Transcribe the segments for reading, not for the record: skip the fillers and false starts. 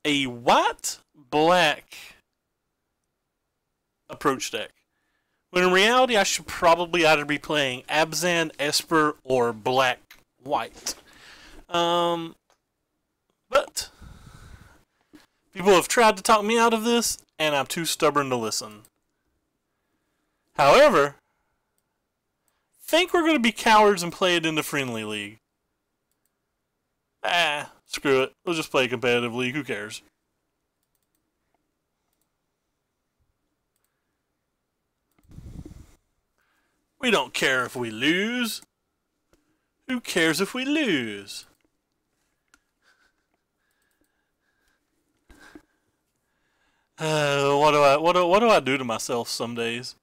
a white-black approach deck. When in reality, I should probably either be playing Abzan, Esper, or black-white. But people have tried to talk me out of this, and I'm too stubborn to listen. However, think we're going to be cowards and play it in the friendly league. Screw it. We'll just play a competitive league. Who cares? We don't care if we lose. Who cares if we lose? What do I do to myself some days?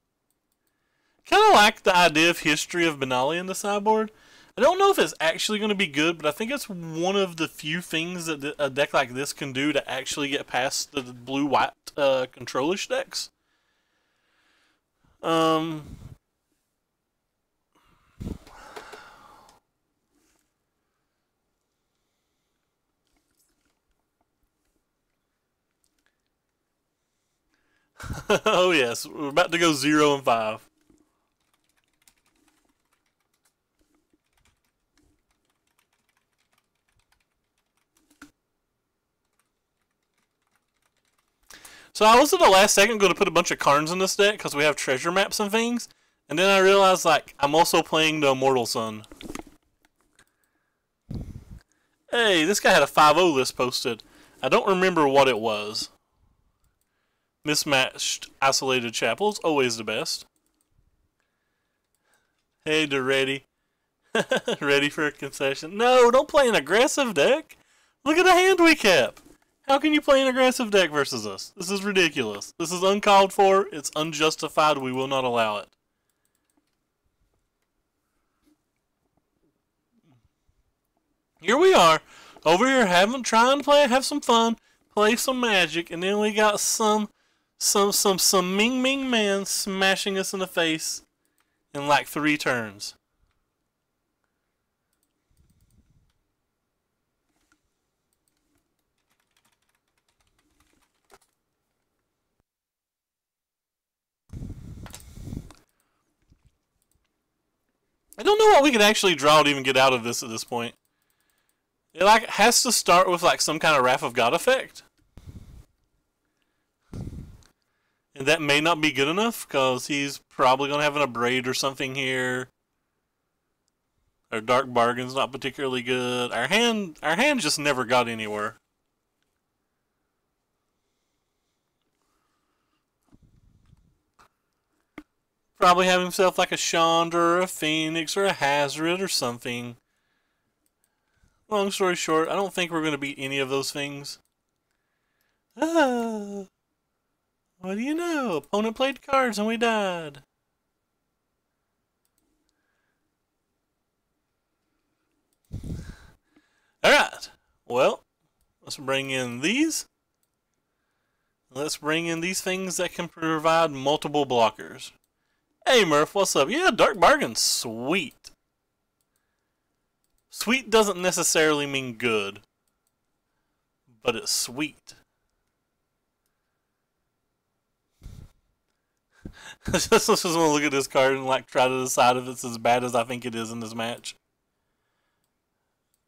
Kind of like the idea of history of Benalia in the sideboard. I don't know if it's actually going to be good, but I think it's one of the few things that a deck like this can do to actually get past the blue-white controllish decks. Oh yes, we're about to go 0 and 5. So I was at the last second going to put a bunch of cards in this deck because we have treasure maps and things, and then I realized like I'm also playing the Immortal Sun. Hey, this guy had a 5-0 list posted. I don't remember what it was. Mismatched isolated chapels, always the best. Hey, they're ready. Ready for a concession? No, don't play an aggressive deck. Look at the hand we kept. How can you play an aggressive deck versus us? This is ridiculous. This is uncalled for. It's unjustified. We will not allow it. Here we are, over here trying to have some fun, play some Magic, and then we got some Ming Ming man smashing us in the face in like 3 turns. I don't know what we could actually draw to even get out of this at this point. It like has to start with like some kind of Wrath of God effect. And that may not be good enough because he's probably going to have an Abrade or something here. Our Dark Bargain's not particularly good. Our hand just never got anywhere. Probably have himself like a Chandra or a Phoenix or a Hazard or something. Long story short, I don't think we're going to beat any of those things. What do you know? Opponent played cards and we died. Alright. Well, let's bring in these. Let's bring in these things that can provide multiple blockers. Hey Murph, what's up? Yeah, Dark Bargain's sweet. Sweet doesn't necessarily mean good, but it's sweet. I just want to look at this card and like try to decide if it's as bad as I think it is in this match.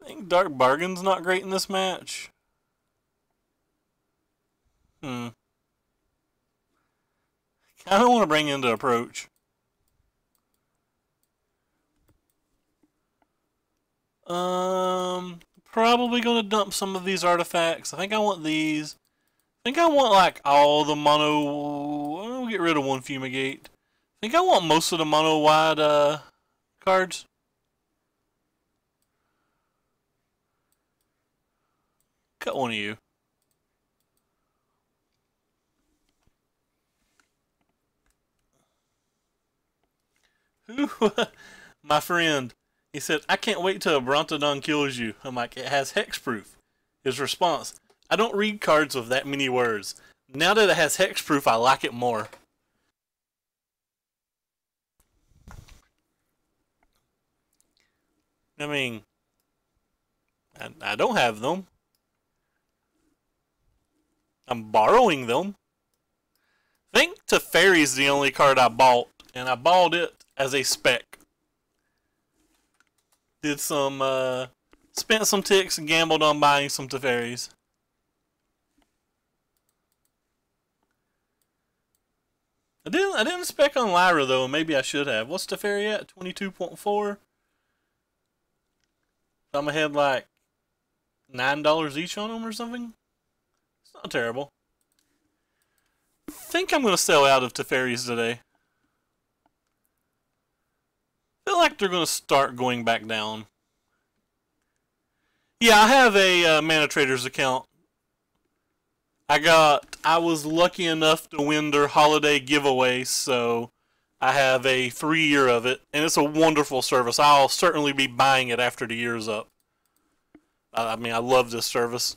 I think Dark Bargain's not great in this match. Kind of want to bring into Approach. Probably gonna dump some of these artifacts. I think I want these. I think I want like all the mono. We'll get rid of one Fumigate. I think I want most of the mono wide cards. Cut one of you. Who? My friend. He said, I can't wait till a Brontodon kills you. I'm like, it has hexproof. His response, I don't read cards with that many words. Now that it has hexproof, I like it more. I mean, I don't have them. I'm borrowing them. I think Teferi's the only card I bought, and I bought it as a spec. Did some, spent some ticks and gambled on buying some Teferi's. I didn't spec on Lyra though, and maybe I should have. What's Teferi at? 22.4? I'm gonna have like $9 each on them or something. It's not terrible. I think I'm gonna sell out of Teferi's today. I feel like they're gonna start going back down. Yeah, I have a Mana Traders account. I was lucky enough to win their holiday giveaway, so I have a 3-year of it, and it's a wonderful service. I'll certainly be buying it after the year's up. I mean, I love this service.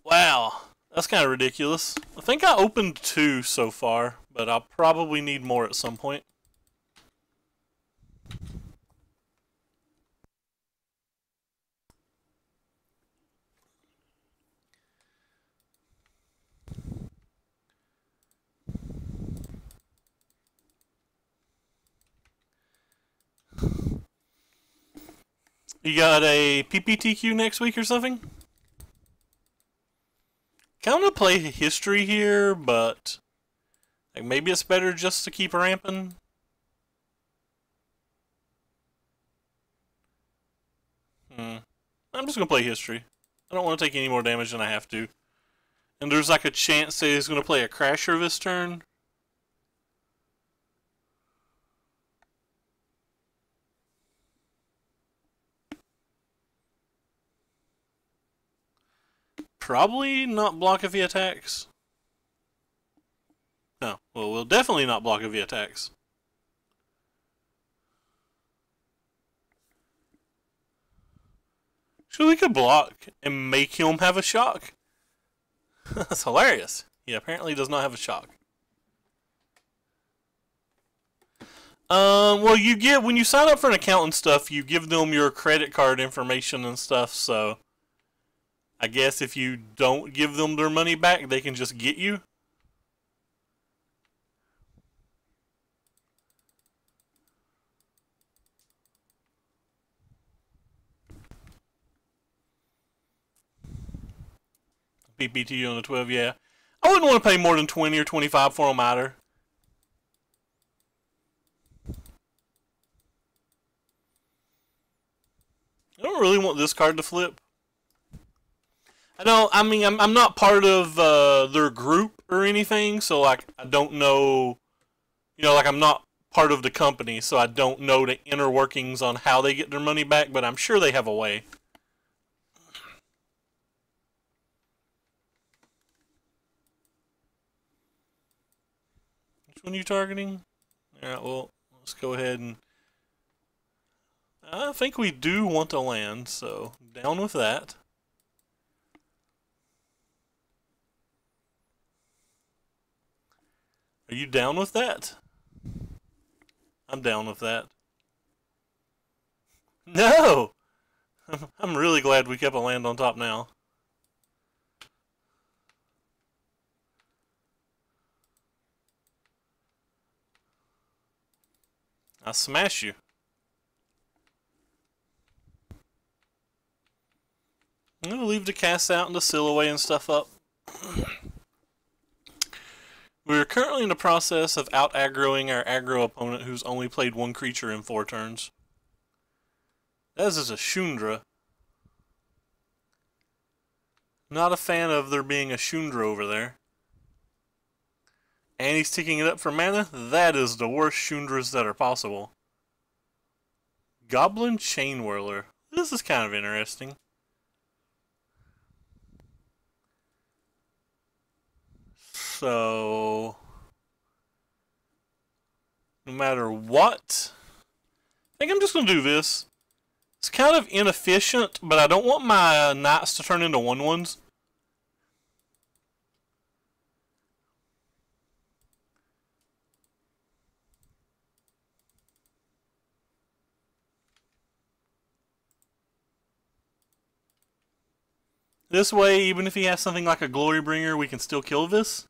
Wow, that's kind of ridiculous. I think I opened 2 so far, but I'll probably need more at some point. You got a PPTQ next week or something? Kind of play history here, but like maybe it's better just to keep ramping. I'm just gonna play history. I don't want to take any more damage than I have to. And there's like a chance that he's gonna play a Crasher this turn. Probably not block if he attacks. No, well, we'll definitely not block if he attacks. So we could block and make him have a shock. That's hilarious. He apparently does not have a shock. Well, you get when you sign up for an account and stuff, you give them your credit card information and stuff. So, I guess if you don't give them their money back, they can just get you. PPTU on the 12, yeah. I wouldn't want to pay more than 20 or 25 for them either. I don't really want this card to flip. I mean, I'm not part of their group or anything, so like I don't know, like I'm not part of the company, so I don't know the inner workings on how they get their money back, but I'm sure they have a way. Which one are you targeting? Alright, well, let's go ahead and... I think we do want to land, so down with that. Are you down with that? I'm down with that. No! I'm really glad we kept a land on top now. I'll smash you. I'm going to leave the cast out and the seal away and stuff up. We are currently in the process of out-aggroing our aggro opponent who's only played 1 creature in 4 turns. That is a Shundra. Not a fan of there being a Shundra over there. And he's ticking it up for mana? That is the worst Shundras that are possible. Goblin Chain Whirler. This is kind of interesting. So, no matter what, I think I'm just going to do this. It's kind of inefficient, but I don't want my knights to turn into 1/1s. This way, even if he has something like a Glorybringer, we can still kill this.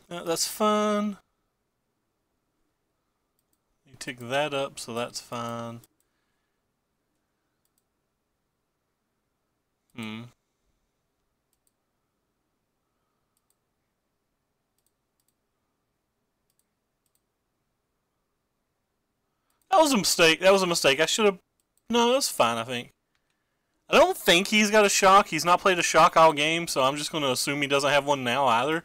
That's fun. You tick that up, so that's fine. That was a mistake. That was a mistake. I should have... No, that's fine, I think. I don't think he's got a shock. He's not played a shock all game, so I'm just going to assume he doesn't have one now either.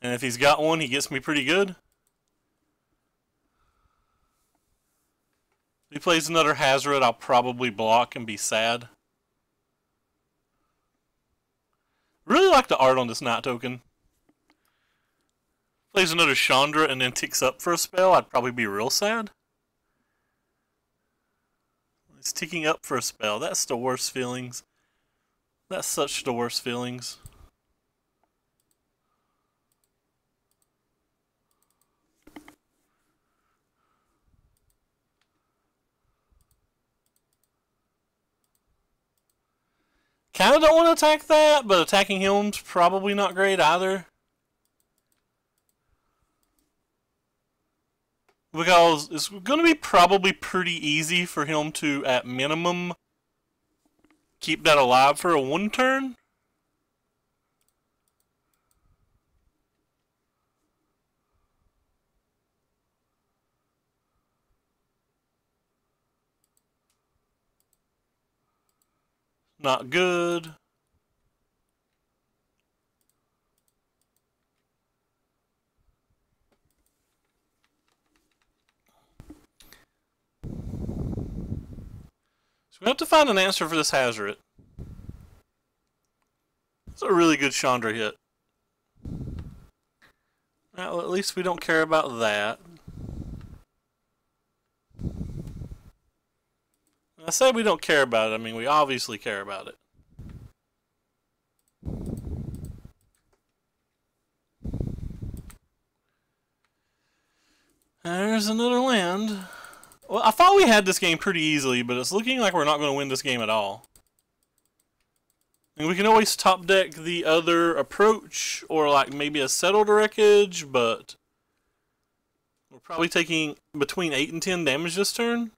And if he's got one, he gets me pretty good. If he plays another Hazard, I'll probably block and be sad. Really like the art on this Knight token. Plays another Chandra and then ticks up for a spell, I'd probably be real sad. It's ticking up for a spell. That's the worst feelings. That's such the worst feelings. Kinda don't want to attack that, but attacking him's probably not great either. Because it's going to be probably pretty easy for him to, at minimum, keep that alive for a one turn. Not good. So we have to find an answer for this Hazard. It's a really good Chandra hit. Well, at least we don't care about that. When I say we don't care about it, I mean we obviously care about it. There's another land. Well, I thought we had this game pretty easily, but it's looking like we're not going to win this game at all. And we can always top deck the other approach, or like maybe a settled wreckage, but we're probably taking between 8 and 10 damage this turn.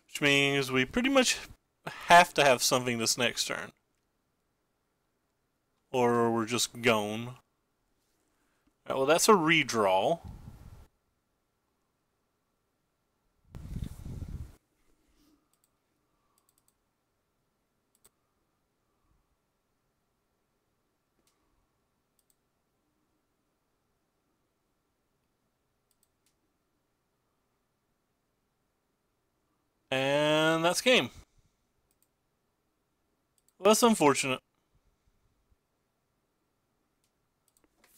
Which means we pretty much have to have something this next turn. Or we're just gone. Right, well, that's a redraw. And that's game. Well, that's unfortunate.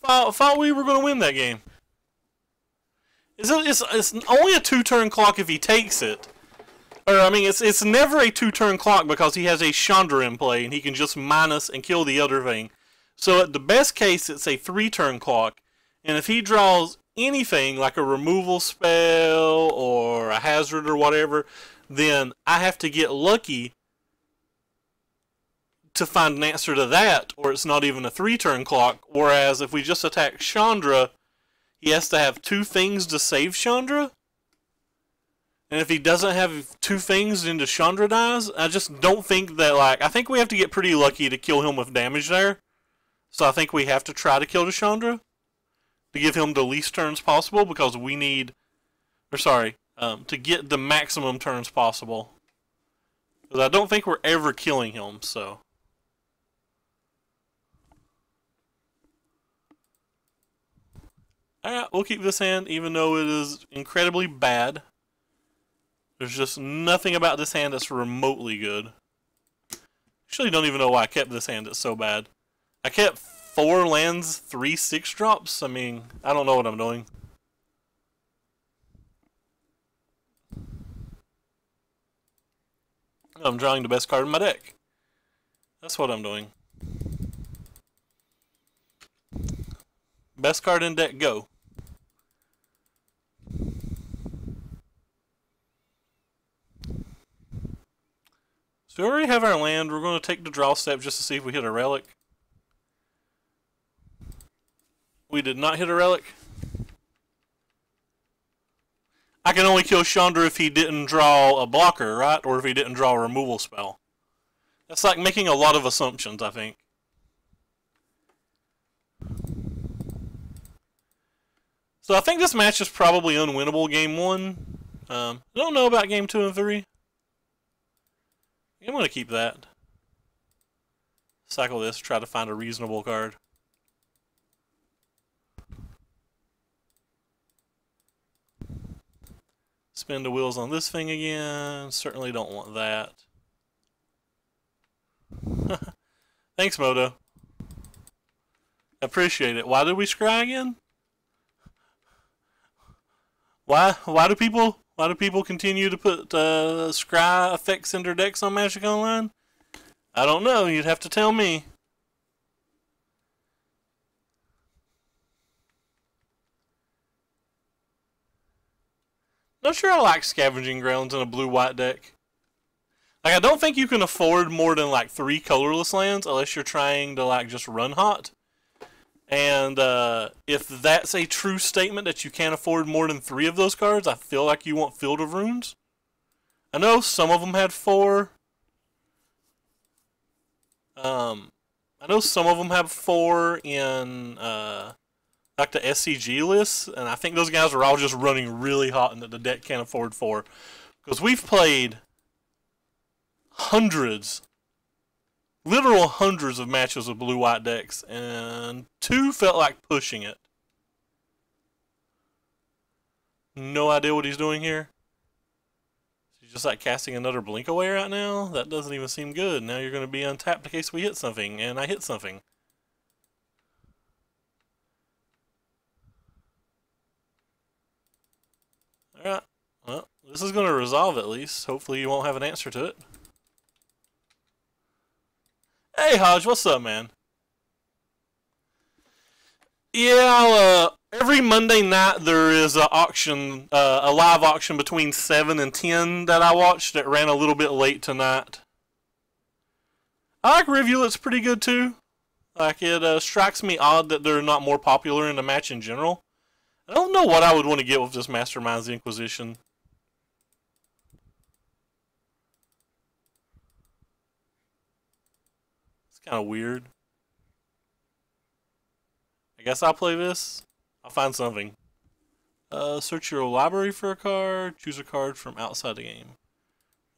Thought we were going to win that game. It's only a 2-turn clock if he takes it. Or, I mean, it's never a 2-turn clock because he has a Chandra in play and he can just minus and kill the other thing. So at the best case, it's a 3-turn clock. And if he draws anything like a removal spell or a Hazard or whatever, then I have to get lucky to find an answer to that, or it's not even a 3-turn clock. Whereas if we just attack Chandra, he has to have 2 things to save Chandra. And if he doesn't have 2 things, then the Chandra dies. I just don't think that, like, I think we have to get pretty lucky to kill him with damage there. So I think we have to try to kill the Chandra to give him the least turns possible, because we need, or sorry, to get the maximum turns possible. Because I don't think we're ever killing him, so. Alright, we'll keep this hand, even though it is incredibly bad. There's just nothing about this hand that's remotely good. Actually, don't even know why I kept this hand that's so bad. I kept 4 lands, 3 6-drops. I mean, I don't know what I'm doing. I'm drawing the best card in my deck. That's what I'm doing. Best card in deck, go. So we already have our land. We're going to take the draw step just to see if we hit a relic. We did not hit a relic. I can only kill Chandra if he didn't draw a blocker, right? Or if he didn't draw a removal spell. That's like making a lot of assumptions, I think. So I think this match is probably unwinnable game 1. I don't know about game 2 and 3. I'm going to keep that. Cycle this, try to find a reasonable card. Spin the wheels on this thing again. Certainly don't want that. Thanks, Moto. Appreciate it. Why did we scry again? Why do people continue to put scry effects in their decks on Magic Online? I don't know. You'd have to tell me. Not sure I like Scavenging Grounds in a blue-white deck. Like, I don't think you can afford more than like 3 colorless lands unless you're trying to like just run hot. And if that's a true statement that you can't afford more than 3 of those cards, I feel like you want Field of Runes. I know some of them had 4. I know some of them have 4 in like the SCG lists, and I think those guys are all just running really hot and that the deck can't afford 4. Because we've played hundreds, literal hundreds of matches with blue-white decks, and 2 felt like pushing it. No idea what he's doing here. He's just like casting another blink away right now? That doesn't even seem good. Now you're going to be untapped in case we hit something, and I hit something. Alright, well, this is going to resolve at least. Hopefully you won't have an answer to it. Hey Hodge, what's up, man? Yeah, every Monday night there is a auction, a live auction between 7 and 10 that I watched that ran a little bit late tonight. I like Rivulets pretty good too. Like, it strikes me odd that they're not more popular in the match in general. I don't know what I would want to get with this Masterminds Inquisition. It's kind of weird. I guess I'll play this. I'll find something. Search your library for a card. Choose a card from outside the game.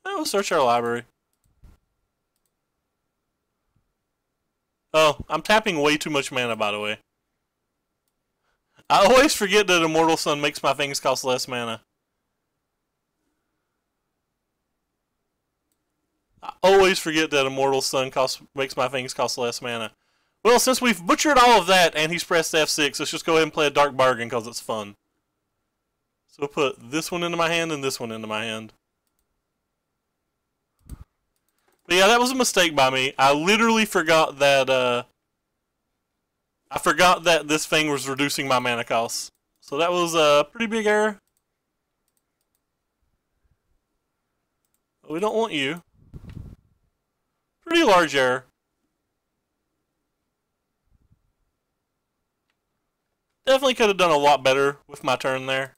We'll search our library. Oh, I'm tapping way too much mana, by the way. I always forget that Immortal Sun makes my things cost less mana. I always forget that Immortal Sun makes my things cost less mana. Well, since we've butchered all of that and he's pressed F6, let's just go ahead and play a Dark Bargain because it's fun. So we'll put this one into my hand and this one into my hand. But yeah, that was a mistake by me. I literally forgot that, this thing was reducing my mana costs. So that was a pretty big error. But we don't want you. Pretty large error. Definitely could have done a lot better with my turn there.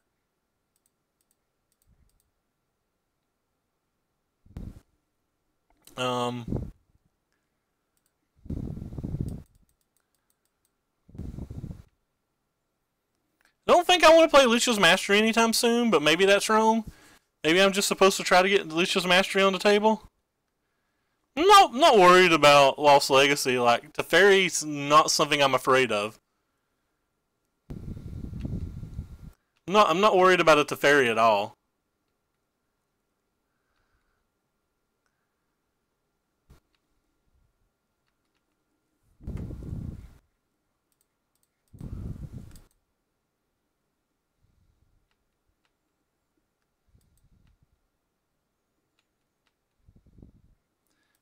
I don't think I want to play Lich's Mastery anytime soon, but maybe that's wrong. Maybe I'm just supposed to try to get Lich's Mastery on the table. I'm not worried about Lost Legacy. Like, Teferi's not something I'm afraid of. I'm not worried about a Teferi at all.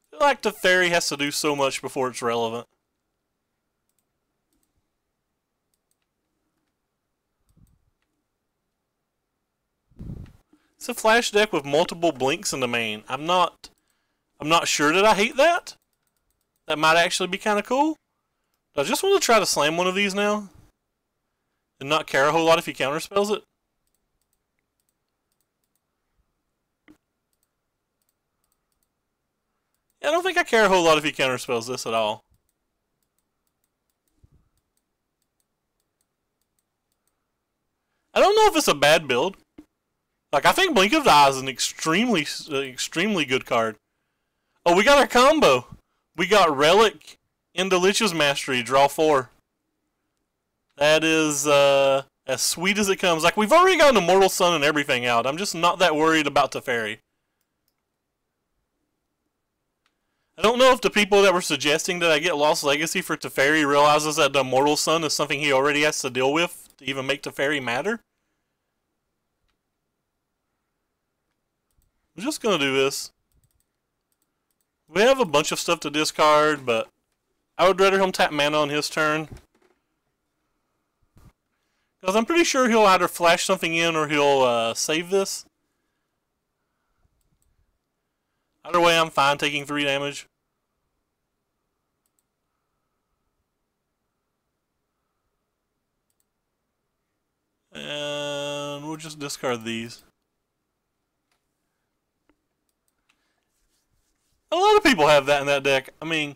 I feel like Teferi has to do so much before it's relevant. It's a flash deck with multiple blinks in the main. I'm not sure that I hate that. That might actually be kind of cool. But I just want to try to slam one of these now. And not care a whole lot if he counterspells it. Yeah, I don't think I care a whole lot if he counterspells this at all. I don't know if it's a bad build. Like, I think Blink of the Eye is an extremely good card. Oh, we got our combo. We got Relic into Lich's Mastery, draw 4. That is as sweet as it comes. Like, we've already got an Immortal Sun and everything out. I'm just not that worried about Teferi. I don't know if the people that were suggesting that I get Lost Legacy for Teferi realizes that the Immortal Sun is something he already has to deal with to even make Teferi matter. I'm just going to do this. We have a bunch of stuff to discard, but I would rather him tap mana on his turn. Because I'm pretty sure he'll either flash something in or he'll save this. Either way, I'm fine taking 3 damage. And we'll just discard these. A lot of people have that in that deck. I mean,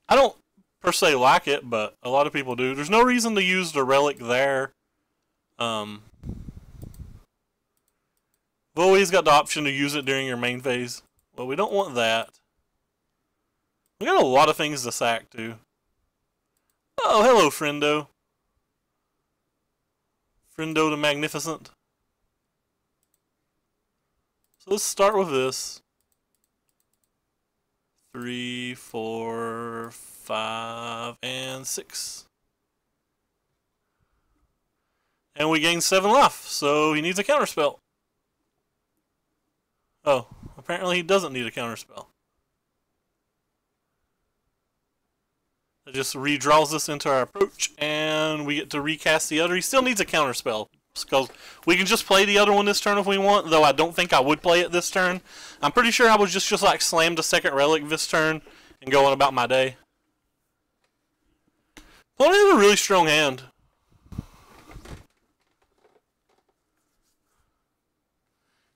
I don't per se like it, but a lot of people do. There's no reason to use the Relic there. You've always got the option to use it during your main phase. Well, we don't want that. We got a lot of things to sack, too. Oh, hello, Friendo. Friendo the Magnificent. So let's start with this. 3, 4, 5, and 6. And we gain 7 life, so he needs a counterspell. Oh, apparently he doesn't need a counterspell. It just redraws us into our approach, and we get to recast the other. He still needs a counterspell, because we can just play the other one this turn if we want, though I don't think I would play it this turn. I'm pretty sure I would just like slam the second Relic this turn and go on about my day. Opponent has a really strong hand.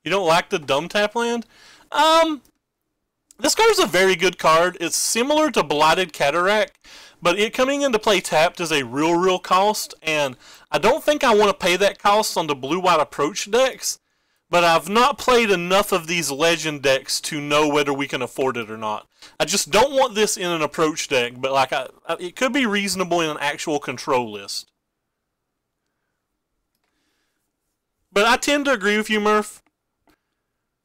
You don't like the dumb tap land? This card is a very good card. It's similar to Blighted Cataract, but it coming into play tapped is a real cost, and I don't think I want to pay that cost on the blue-white approach decks, but I've not played enough of these legend decks to know whether we can afford it or not. I just don't want this in an approach deck, but like it could be reasonable in an actual control list. But I tend to agree with you, Murph.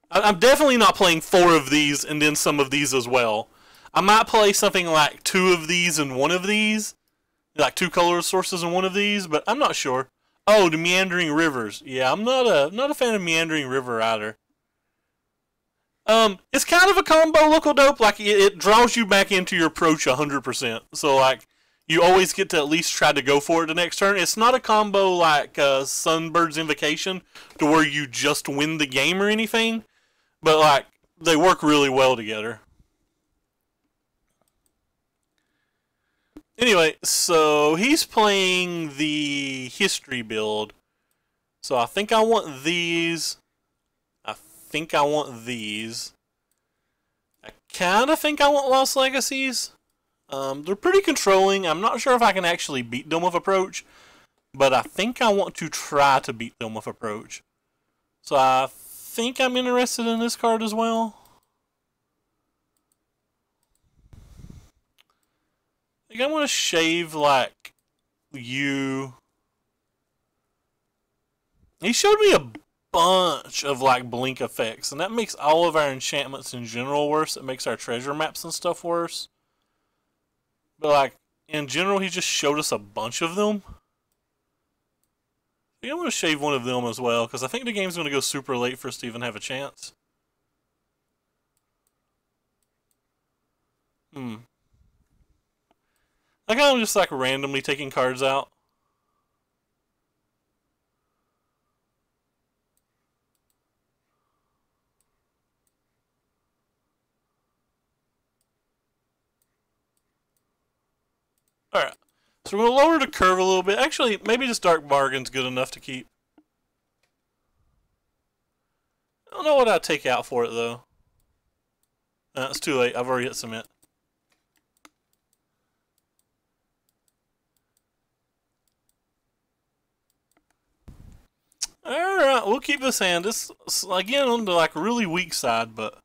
I'm definitely not playing 4 of these and then some of these as well. I might play something like 2 of these and 1 of these. Like 2 color sources and 1 of these, but I'm not sure. Oh, the Meandering Rivers. Yeah, I'm not a fan of Meandering River either. It's kind of a combo local dope. Like, it draws you back into your approach 100%. So, like, you always get to at least try to go for it the next turn. It's not a combo like Sunbird's Invocation, to where you just win the game or anything. But, like, they work really well together. Anyway, so he's playing the history build. So I think I want these. I think I want these. I kind of think I want Lost Legacies. They're pretty controlling. I'm not sure if I can actually beat them with approach, but I think I want to try to beat them with approach. So I think I'm interested in this card as well. I think I'm going to shave, like, you. He showed me a bunch of, like, blink effects, and that makes all of our enchantments in general worse. It makes our treasure maps and stuff worse. But, like, in general, he just showed us a bunch of them. I think I'm going to shave one of them as well, because I think the game's going to go super late for us to even have a chance. I kind of just like randomly taking cards out. Alright. So we're going to lower the curve a little bit. Actually, maybe this Dark Bargain's good enough to keep. I don't know what I'd take out for it, though. It's too late. I've already hit cement. Alright, we'll keep this hand. This, again, on the like really weak side, but...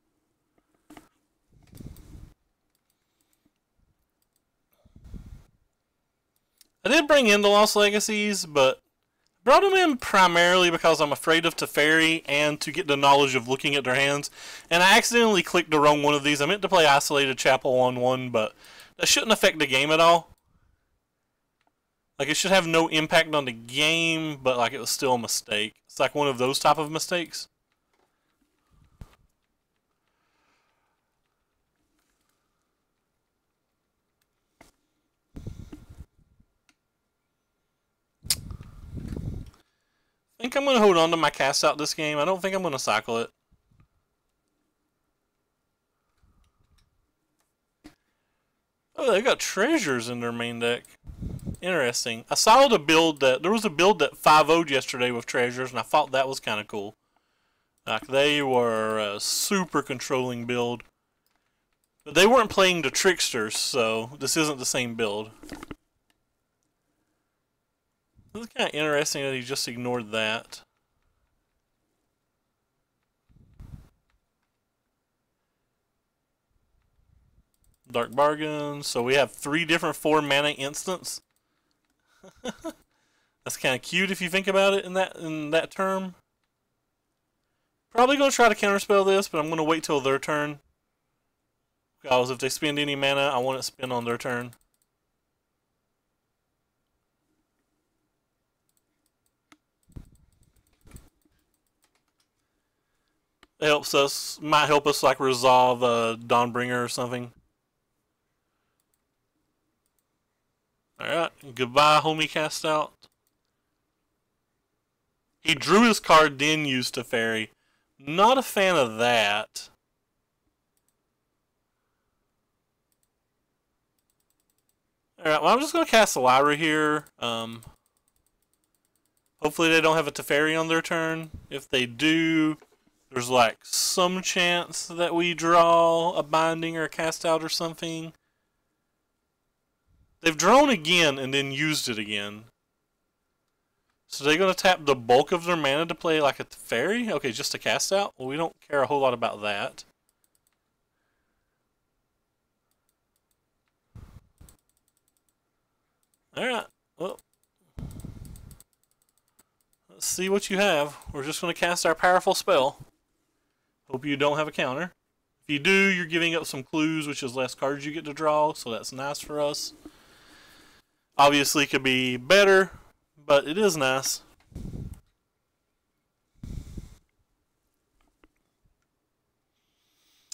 I did bring in the Lost Legacies, but brought them in primarily because I'm afraid of Teferi and to get the knowledge of looking at their hands. And I accidentally clicked the wrong one of these. I meant to play Isolated Chapel on one, but that shouldn't affect the game at all. Like, it should have no impact on the game, but like it was still a mistake. It's like one of those type of mistakes. I think I'm going to hold on to my cast out this game. I don't think I'm going to cycle it. Oh, they got treasures in their main deck. Interesting. I saw the build that... There was a build that 5-0'd yesterday with treasures, and I thought that was kind of cool. Like, they were a super controlling build. But they weren't playing the tricksters, so this isn't the same build. It's kind of interesting that he just ignored that. Dark Bargain. So we have 3 different 4-mana instants. That's kind of cute if you think about it in that term. Probably going to try to counterspell this, but I'm going to wait till their turn. Because if they spend any mana, I want it spent on their turn. It helps us, might help us like resolve Dawnbringer or something. Alright, goodbye homie cast out. He drew his card, then used Teferi. Not a fan of that. Alright, well I'm just going to cast a Lyra here. Hopefully they don't have a Teferi on their turn. If they do, there's like some chance that we draw a binding or a cast out or something. They've drawn again and then used it again. So they're going to tap the bulk of their mana to play like a Teferi? Okay, just a cast out? Well, we don't care a whole lot about that. Alright, well. Let's see what you have. We're just going to cast our powerful spell. Hope you don't have a counter. If you do, you're giving up some clues, which is less cards you get to draw, so that's nice for us. Obviously, it could be better, but it is nice.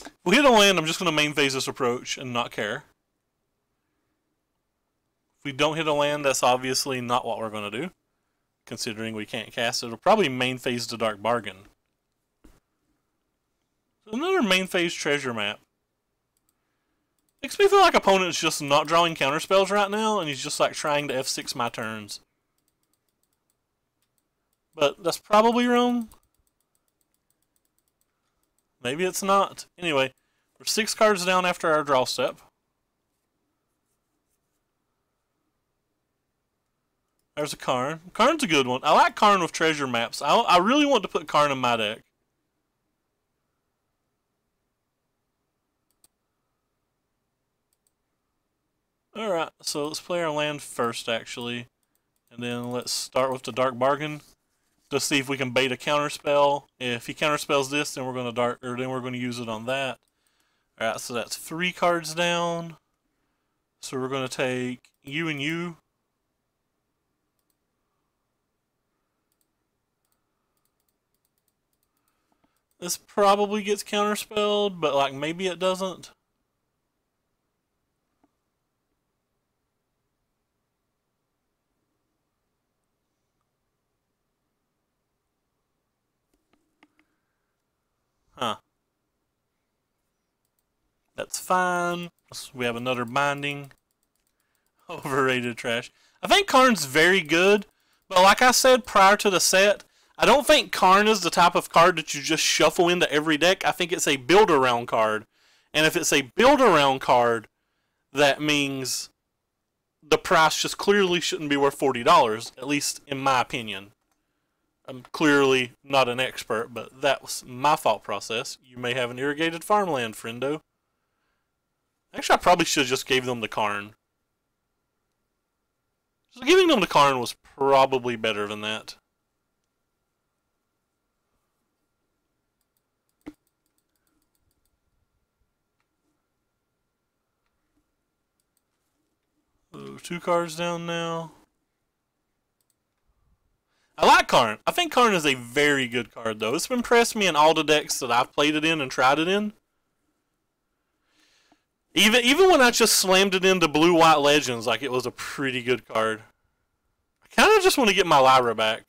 If we hit a land, I'm just going to main phase this approach and not care. If we don't hit a land, that's obviously not what we're going to do, considering we can't cast it. It'll probably main phase the Dark Bargain. Another main phase treasure map. Makes me feel like opponent's just not drawing counterspells right now, and he's just like trying to F6 my turns. But that's probably wrong. Maybe it's not. Anyway, we're 6 cards down after our draw step. There's a Karn. Karn's a good one. I like Karn with treasure maps. I really want to put Karn in my deck. Alright, so let's play our land first, actually. And then let's start with the Dark Bargain. To see if we can bait a counterspell. If he counterspells this, then we're gonna use it on that. Alright, so that's 3 cards down. So we're gonna take you and you. This probably gets counterspelled, but like maybe it doesn't. Huh. That's fine. We have another binding. Overrated trash. I think Karn's very good, but like I said prior to the set, I don't think Karn is the type of card that you just shuffle into every deck. I think it's a build-around card. And if it's a build-around card, that means the price just clearly shouldn't be worth $40, at least in my opinion. I'm clearly not an expert, but that was my thought process. You may have an irrigated farmland, friendo. Actually, I probably should have just gave them the Karn. So giving them the Karn was probably better than that. So 2 cards down now. I like Karn. I think Karn is a very good card, though. It's impressed me in all the decks that I've played it in and tried it in. Even when I just slammed it into Blue-White Legends, like, it was a pretty good card. I kind of just want to get my Lyra back.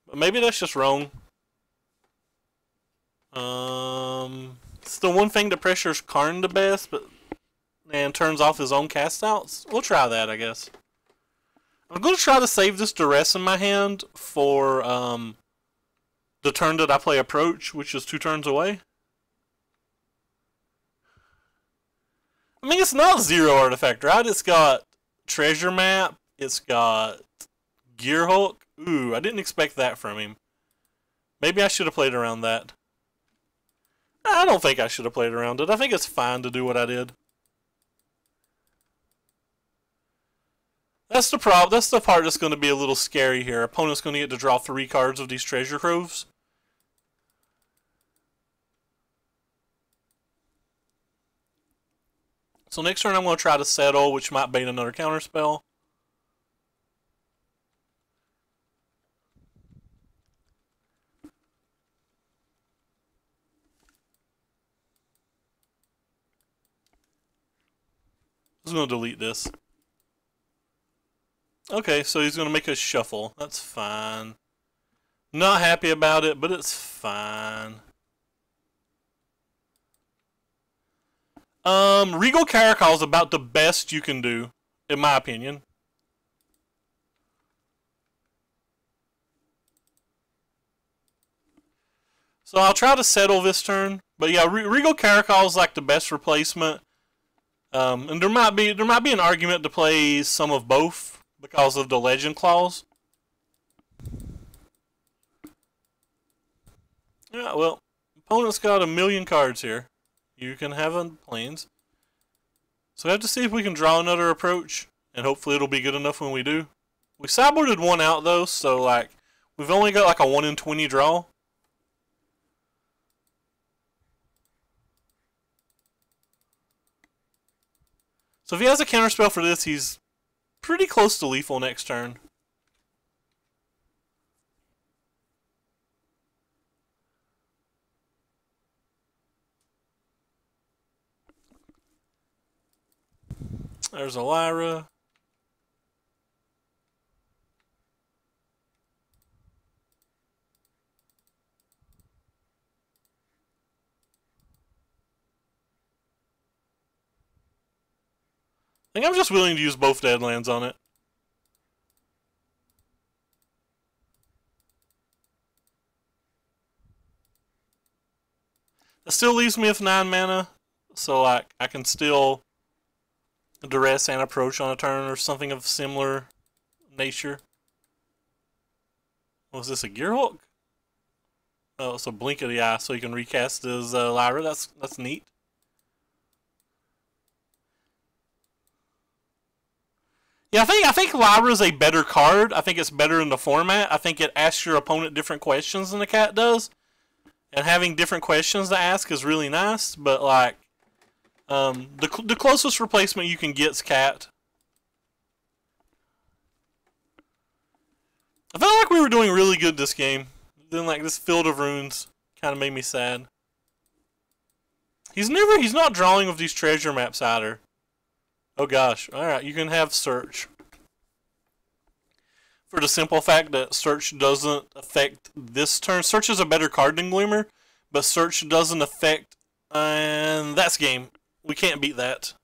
But maybe that's just wrong. It's the one thing that pressures Karn the best, but and turns off his own cast outs. We'll try that, I guess. I'm going to try to save this duress in my hand for the turn that I play Approach, which is 2 turns away. I mean, it's not 0 artifact, right? It's got Treasure Map. It's got Gear Hulk. Ooh, I didn't expect that from him. Maybe I should have played around that. I don't think I should have played around it. I think it's fine to do what I did. That's the problem. That's the part that's going to be a little scary here. Opponent's going to get to draw 3 cards of these treasure troves. So next turn I'm going to try to settle, which might bait another counterspell. I'm going to delete this. Okay, so he's going to make us shuffle. That's fine. Not happy about it, but it's fine. Regal Caracol is about the best you can do, in my opinion. So I'll try to settle this turn. But yeah, Regal Caracol is like the best replacement. And there might be an argument to play some of both because of the Legend clause. Yeah, well, opponent's got 1,000,000 cards here. You can have planes. So we have to see if we can draw another approach, and hopefully it'll be good enough when we do. We sideboarded 1 out though, so like we've only got like a 1 in 20 draw. So if he has a counterspell for this, he's pretty close to lethal next turn. There's a Lyra. I think I'm just willing to use both Deadlands on it. That still leaves me with 9 mana, so I can still duress and approach on a turn or something of similar nature. Was this a Gear Hulk? Oh, it's a blink of the eye, so you can recast his Lyra. That's neat. Yeah, I think Lyra is a better card. I think it's better in the format. I think it asks your opponent different questions than the cat does. And having different questions to ask is really nice, but like the closest replacement you can get is cat. I felt like we were doing really good this game. Then like this Field of Runes kind of made me sad. He's not drawing with these treasure maps either. Oh gosh. Alright, you can have Search. For the simple fact that Search doesn't affect this turn. Search is a better card than Glimmer, but Search doesn't affect, and that's game. We can't beat that.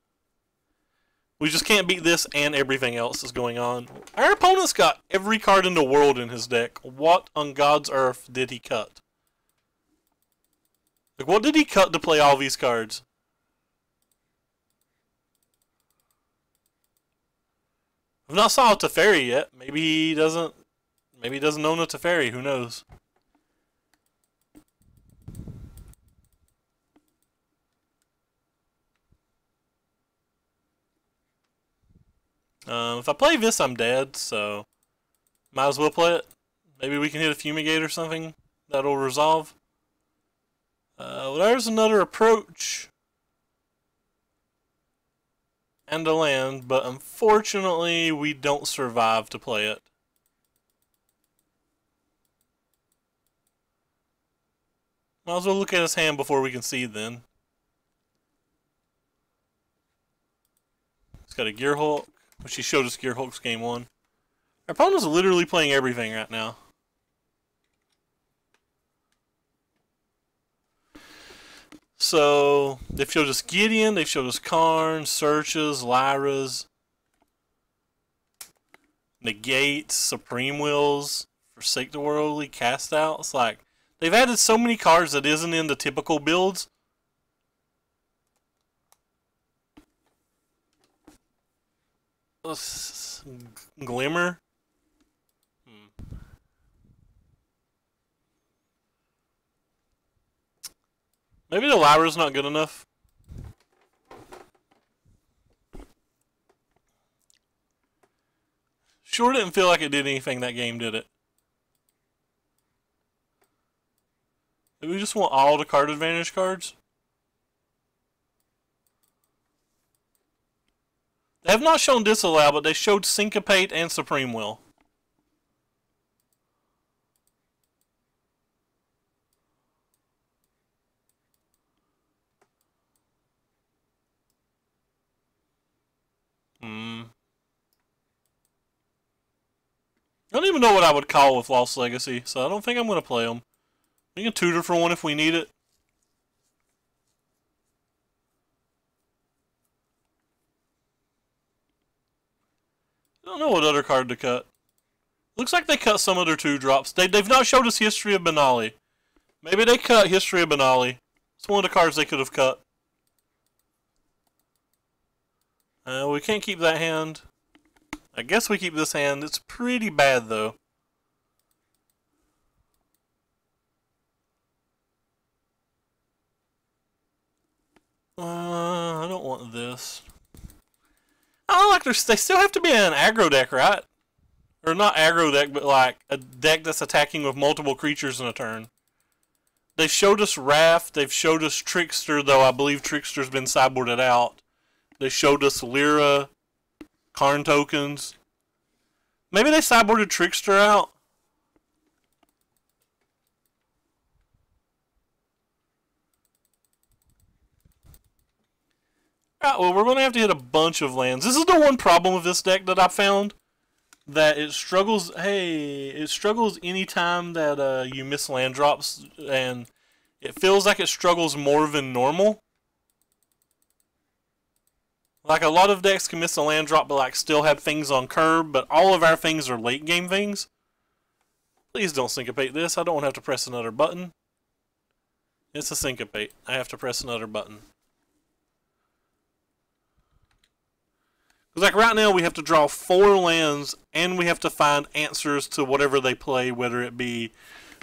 We just can't beat this and everything else that's going on. Our opponent's got every card in the world in his deck. What on God's earth did he cut? Like, what did he cut to play all these cards? I've not saw a Teferi yet. Maybe he doesn't own a Teferi. Who knows? If I play this, I'm dead, so might as well play it. Maybe we can hit a Fumigate or something. That'll resolve. Well, there's another approach. And a land, but unfortunately we don't survive to play it. Might as well look at his hand before we concede then. He's got a Gearhulk, which he showed us Gearhulk's game 1. Our opponent's literally playing everything right now. So, they've showed us Gideon, they've showed us Karn, Searches, Lyras, Negates, Supreme Wills, Forsake the Worldly, Cast Out. It's like, they've added so many cards that isn't in the typical builds. Glimmer. Maybe the Lyra's not good enough. Sure didn't feel like it did anything that game, did it? Did we just want all the card advantage cards? They have not shown Disallow, but they showed Syncopate and Supreme Will. I don't even know what I would call with Lost Legacy, so I don't think I'm going to play them. We can tutor for one if we need it. I don't know what other card to cut. Looks like they cut some of their 2-drops. They've not showed us History of Benali. Maybe they cut History of Benali. It's one of the cards they could have cut. We can't keep that hand. I guess we keep this hand. It's pretty bad, though. I don't want this. I don't like they still have to be an aggro deck, right? Or not aggro deck, but like a deck that's attacking with multiple creatures in a turn. They've showed us Wrath. They've showed us Trickster, though I believe Trickster's been sideboarded out. They showed us Lyra, Karn tokens. Maybe they sideboarded Trickster out. Alright, well, we're going to have to hit a bunch of lands. This is the one problem with this deck that I found. That it struggles, it struggles anytime that you miss land drops. And it feels like it struggles more than normal. Like, a lot of decks can miss a land drop, but like still have things on curb, but all of our things are late game things. Please don't syncopate this. I don't want to have to press another button. It's a syncopate. I have to press another button. Because like right now we have to draw 4 lands, and we have to find answers to whatever they play, whether it be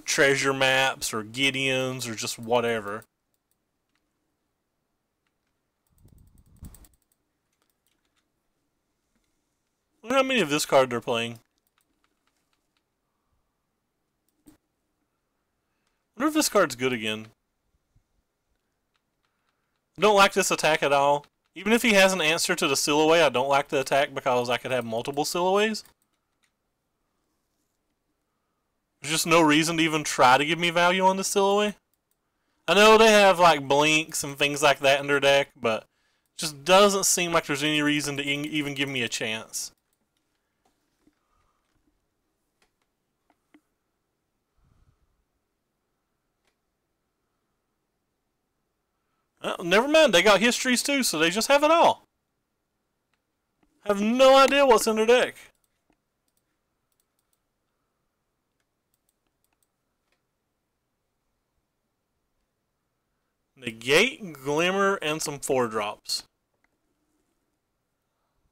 treasure maps or Gideons or just whatever. I wonder how many of this card they're playing. I wonder if this card's good again. I don't like this attack at all. Even if he has an answer to the Silhouette, I don't like the attack because I could have multiple Silhouettes. There's just no reason to even try to give me value on the Silhouette. I know they have like blinks and things like that in their deck, but it just doesn't seem like there's any reason to even give me a chance. Well, never mind, they got histories too, so they just have it all. I have no idea what's in their deck. Negate, Glimmer, and some 4-drops.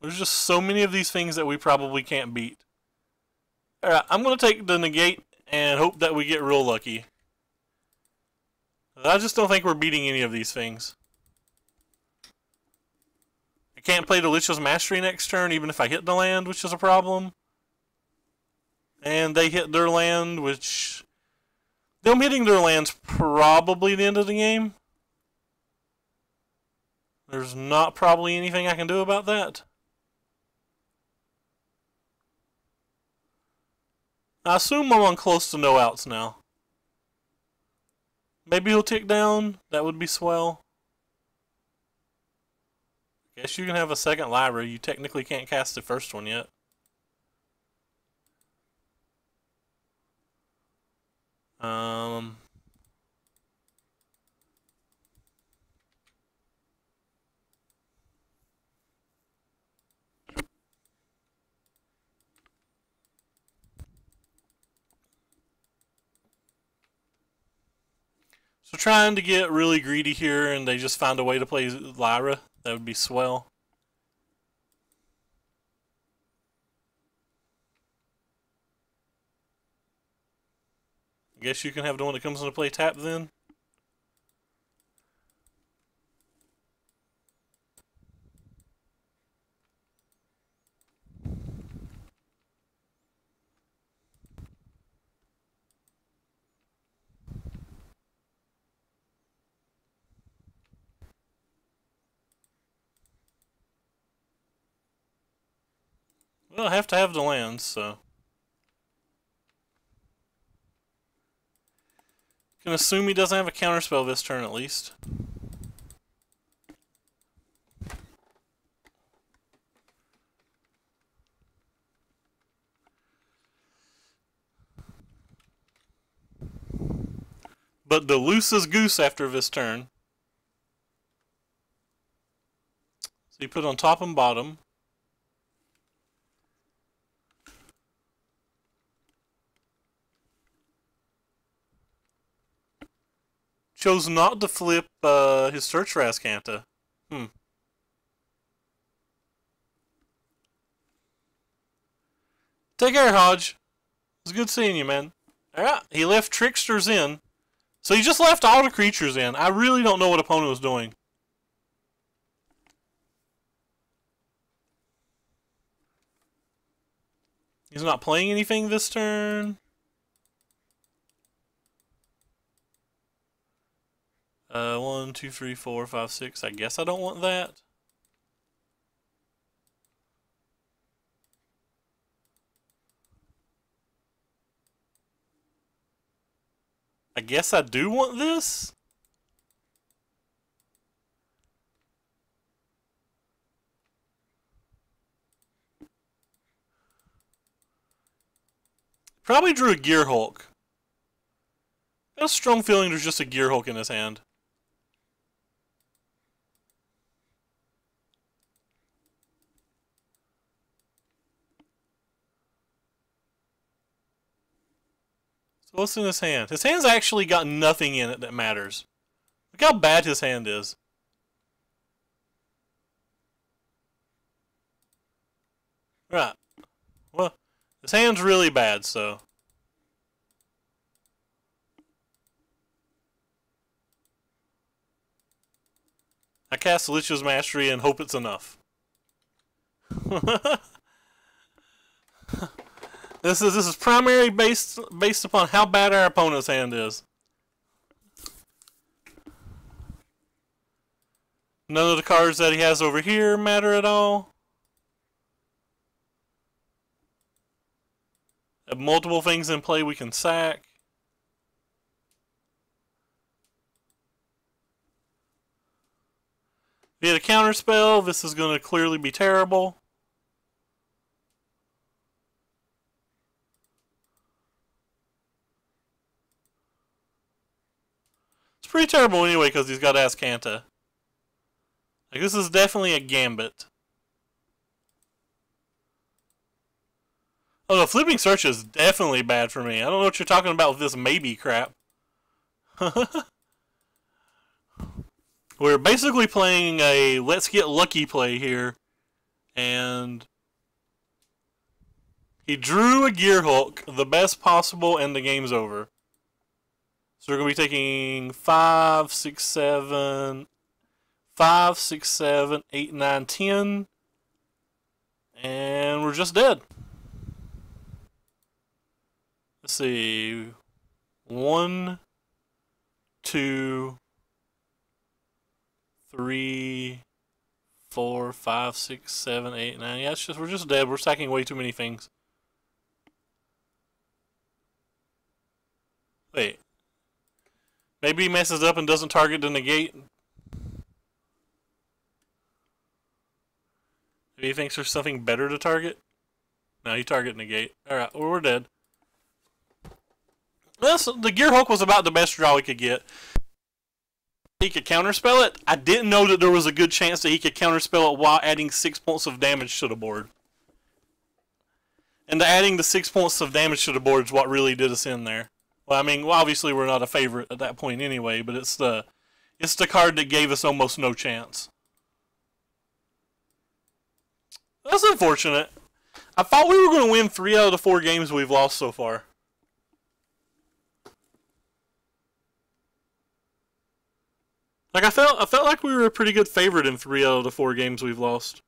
There's just so many of these things that we probably can't beat. Alright, I'm going to take the Negate and hope that we get real lucky. I just don't think we're beating any of these things. I can't play the Lich's Mastery next turn even if I hit the land, which is a problem. And they hit their land, which... them hitting their land's probably the end of the game. There's not probably anything I can do about that. I assume I'm on close to no outs now. Maybe he'll tick down. That would be swell. Guess you can have a second library. You technically can't cast the first one yet. So trying to get really greedy here and they just find a way to play Lyra, that would be swell. I guess you can have the one that comes into play tap then. Well, I have to have the lands, so. Can assume he doesn't have a counterspell this turn at least. But the loosest goose after this turn. So you put on top and bottom. Chose not to flip his search for Azcanta. Take care, Hodge. It was good seeing you, man. Alright, he left Tricksters in. So he just left all the creatures in. I really don't know what opponent was doing. He's not playing anything this turn. 1, 2, 3, 4, 5, 6. I guess I don't want that. I guess I do want this. Probably drew a Gear Hulk. Got a strong feeling there's just a Gear Hulk in his hand. So what's in his hand? His hand's actually got nothing in it that matters. Look how bad his hand is. Right. Well, his hand's really bad, so. I cast Lich's Mastery and hope it's enough. This is primarily based upon how bad our opponent's hand is. None of the cards that he has over here matter at all. Have multiple things in play we can sack. If he had a counterspell, this is going to clearly be terrible. It's pretty terrible anyway because he's got Azcanta. Like, this is definitely a gambit. Oh no, flipping search is definitely bad for me. I don't know what you're talking about with this maybe crap. We're basically playing a let's get lucky play here. And he drew a gear hook, the best possible, and the game's over. So we're going to be taking 5, 6, 7, 8, 9, 10. And we're just dead. Let's see. 1, 2, 3, 4, 5, 6, 7, 8, 9. Yeah, it's just we're just dead. We're stacking way too many things. Wait. Maybe he messes up and doesn't target the negate. Maybe he thinks there's something better to target. No, he target negate. Alright, well, we're dead. Well, so the gear hook was about the best draw we could get. He could counterspell it. I didn't know that there was a good chance that he could counterspell it while adding 6 points of damage to the board. And adding the 6 points of damage to the board is what really did us in there. Well, I mean, obviously we're not a favorite at that point anyway, but it's the card that gave us almost no chance. That's unfortunate. I thought we were going to win 3 out of the 4 games we've lost so far. Like I felt like we were a pretty good favorite in 3 out of the 4 games we've lost.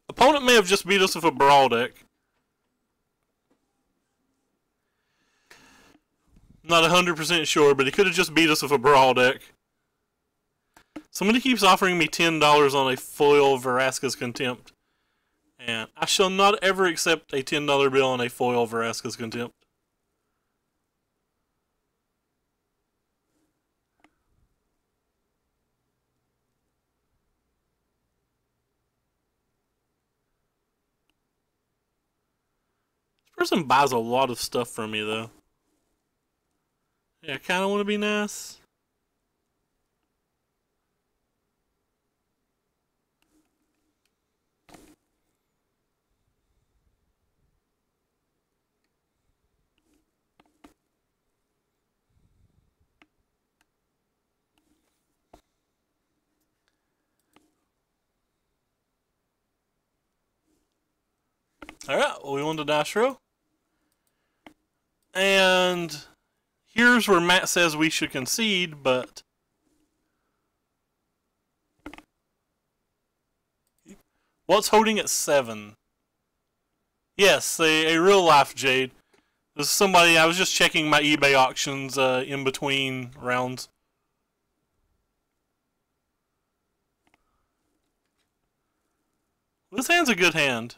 Opponent may have just beat us with a brawl deck. Not 100% sure, but he could have just beat us with a brawl deck. Somebody keeps offering me $10 on a foil Vraska's Contempt. And I shall not ever accept a $10 bill on a foil Vraska's Contempt. This person buys a lot of stuff from me, though. Yeah, I kind of want to be nice. Alright, well, we won the dice roll. And here's where Matt says we should concede, but what's holding at 7? Yes, a real life Jade. This is somebody, I was just checking my eBay auctions in between rounds. This hand's a good hand.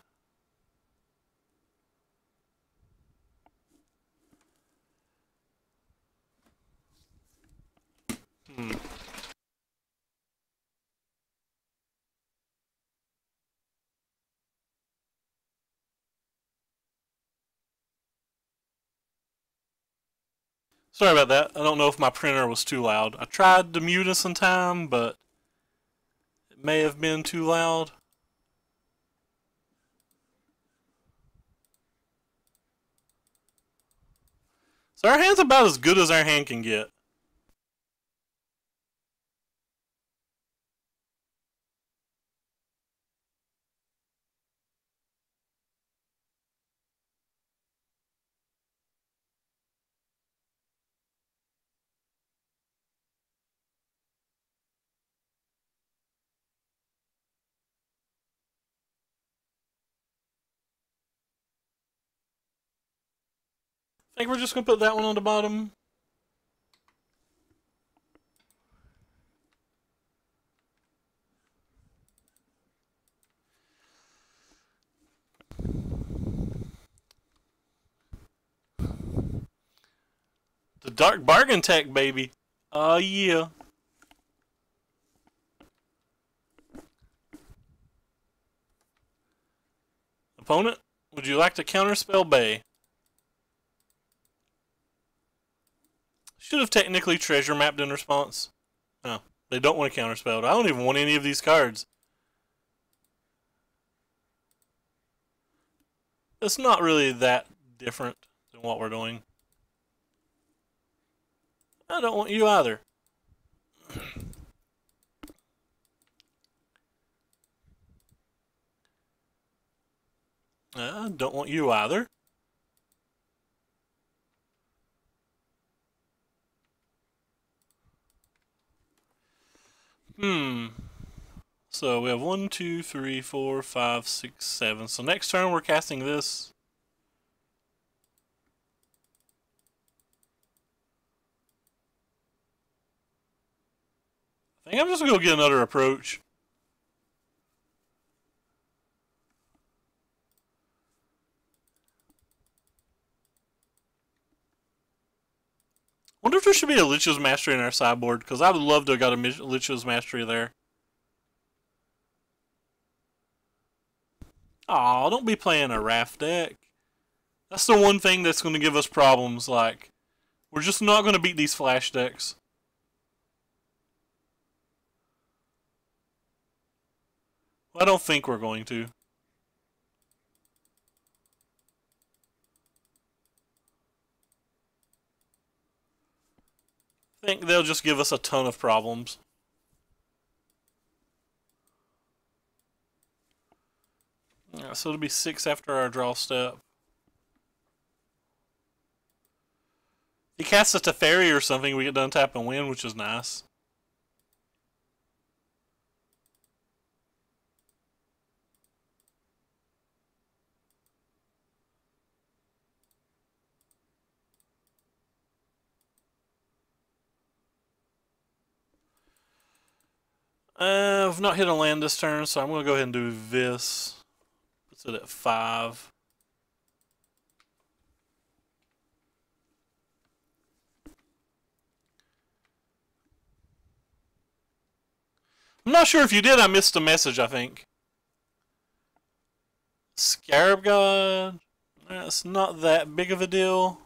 Sorry about that. I don't know if my printer was too loud. I tried to mute it some time, but it may have been too loud. So our hand's about as good as our hand can get. I think we're just going to put that one on the bottom. The Dark Bargain Tech, baby. Oh, yeah. Opponent, would you like to counterspell Bay? Should have technically treasure mapped in response. Oh, they don't want to counterspell. I don't even want any of these cards. It's not really that different than what we're doing. I don't want you either. I don't want you either. So we have 1, 2, 3, 4, 5, 6, 7. So next turn we're casting this. I think I'm just going to get another approach. Wonder if there should be a Lich's Mastery in our sideboard, because I would love to have got a Lich's Mastery there. Aw, don't be playing a Wrath deck. That's the one thing that's going to give us problems. Like, we're just not going to beat these flash decks. Well, I don't think we're going to. I think they'll just give us a ton of problems. Yeah, so it'll be 6 after our draw step. He casts a Teferi or something, we get done tap and win, which is nice. I've not hit a land this turn, so I'm going to go ahead and do this. Puts it at 5. I'm not sure if you did. I missed a message, I think. Scarab God. That's not that big of a deal.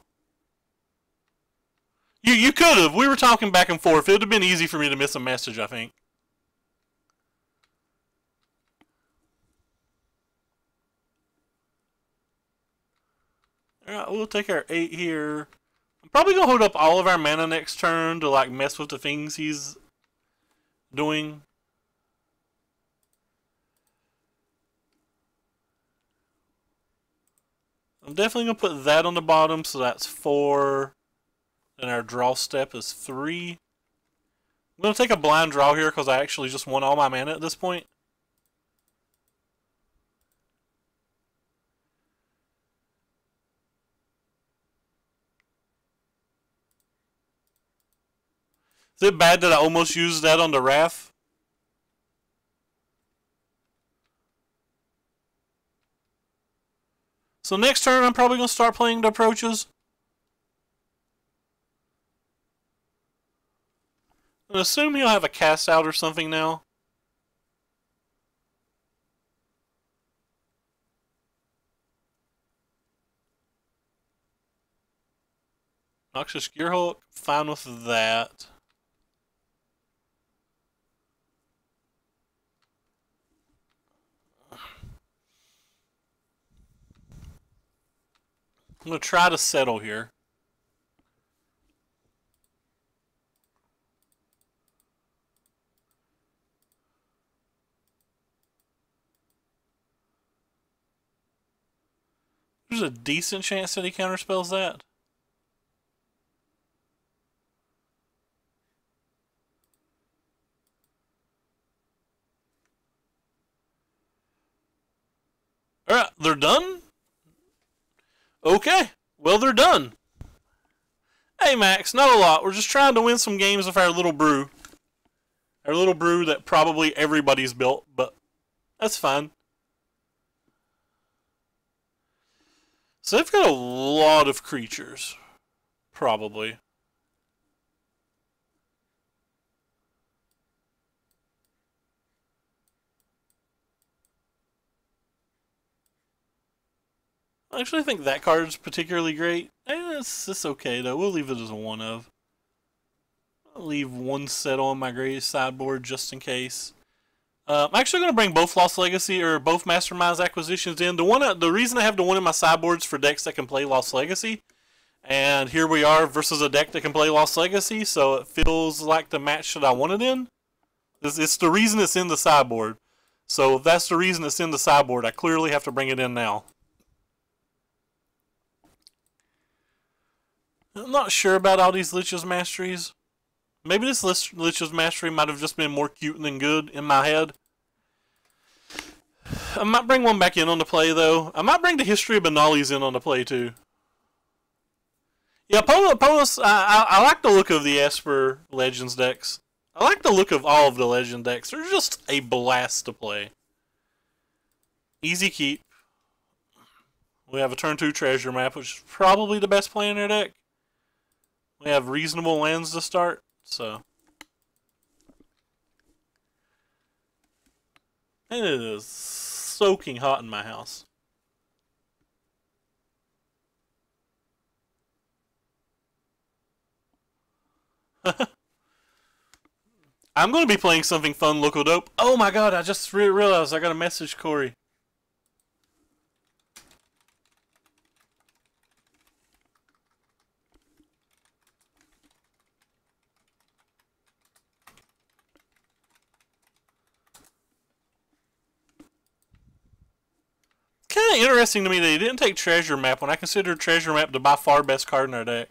You could have. We were talking back and forth. It would have been easy for me to miss a message, I think. Alright, we'll take our 8 here. I'm probably going to hold up all of our mana next turn to like mess with the things he's doing. I'm definitely going to put that on the bottom, so that's 4. Then our draw step is 3. I'm going to take a blind draw here because I actually just want all my mana at this point. Is it bad that I almost used that on the Wrath? So next turn I'm probably going to start playing the approaches. I assume he'll have a cast out or something now. Noxious Gearhulk, fine with that. I'm going to try to settle here. There's a decent chance that he counterspells that. Alright, they're done? Okay, well they're done. Hey Max, not a lot. We're just trying to win some games with our little brew. Our little brew that probably everybody's built, but that's fine. So they've got a lot of creatures. Probably. I actually think that card's particularly great. It's okay though. We'll leave it as a 1 of. leave one set on my gray sideboard just in case. I'm actually going to bring both Lost Legacy or both Masterminds acquisitions in. The reason I have the one in my sideboards for decks that can play Lost Legacy, and here we are versus a deck that can play Lost Legacy, so it feels like the match that I want it in. It's the reason it's in the sideboard. So if that's the reason it's in the sideboard, I clearly have to bring it in now. I'm not sure about all these Lich's Masteries. Maybe this Lich's Mastery might have just been more cute than good in my head. I might bring one back in on the play, though. I might bring the History of Benalis in on the play, too. Yeah, opponents, I like the look of the Esper Legends decks. I like the look of all of the Legend decks. They're just a blast to play. Easy keep. We have a turn 2 treasure map, which is probably the best play in their deck. We have reasonable lands to start, so. And it is soaking hot in my house. I'm going to be playing something fun, Local Dope. Oh my god, I just realized I got a message, Corey. Kind of interesting to me that he didn't take Treasure Map when I consider Treasure Map the by far best card in our deck.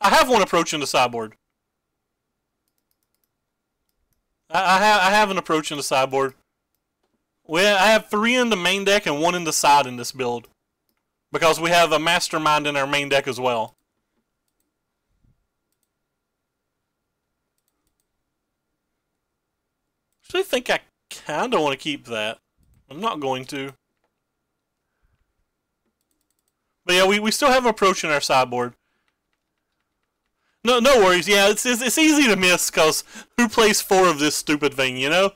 I have one approach in the sideboard. I have an approach in the sideboard. I have 3 in the main deck and 1 in the side in this build. Because we have a Mastermind in our main deck as well. Actually, I think I kind of want to keep that. I'm not going to. But yeah, we still have approach in our sideboard. No worries. Yeah, it's easy to miss because who plays 4 of this stupid thing, you know?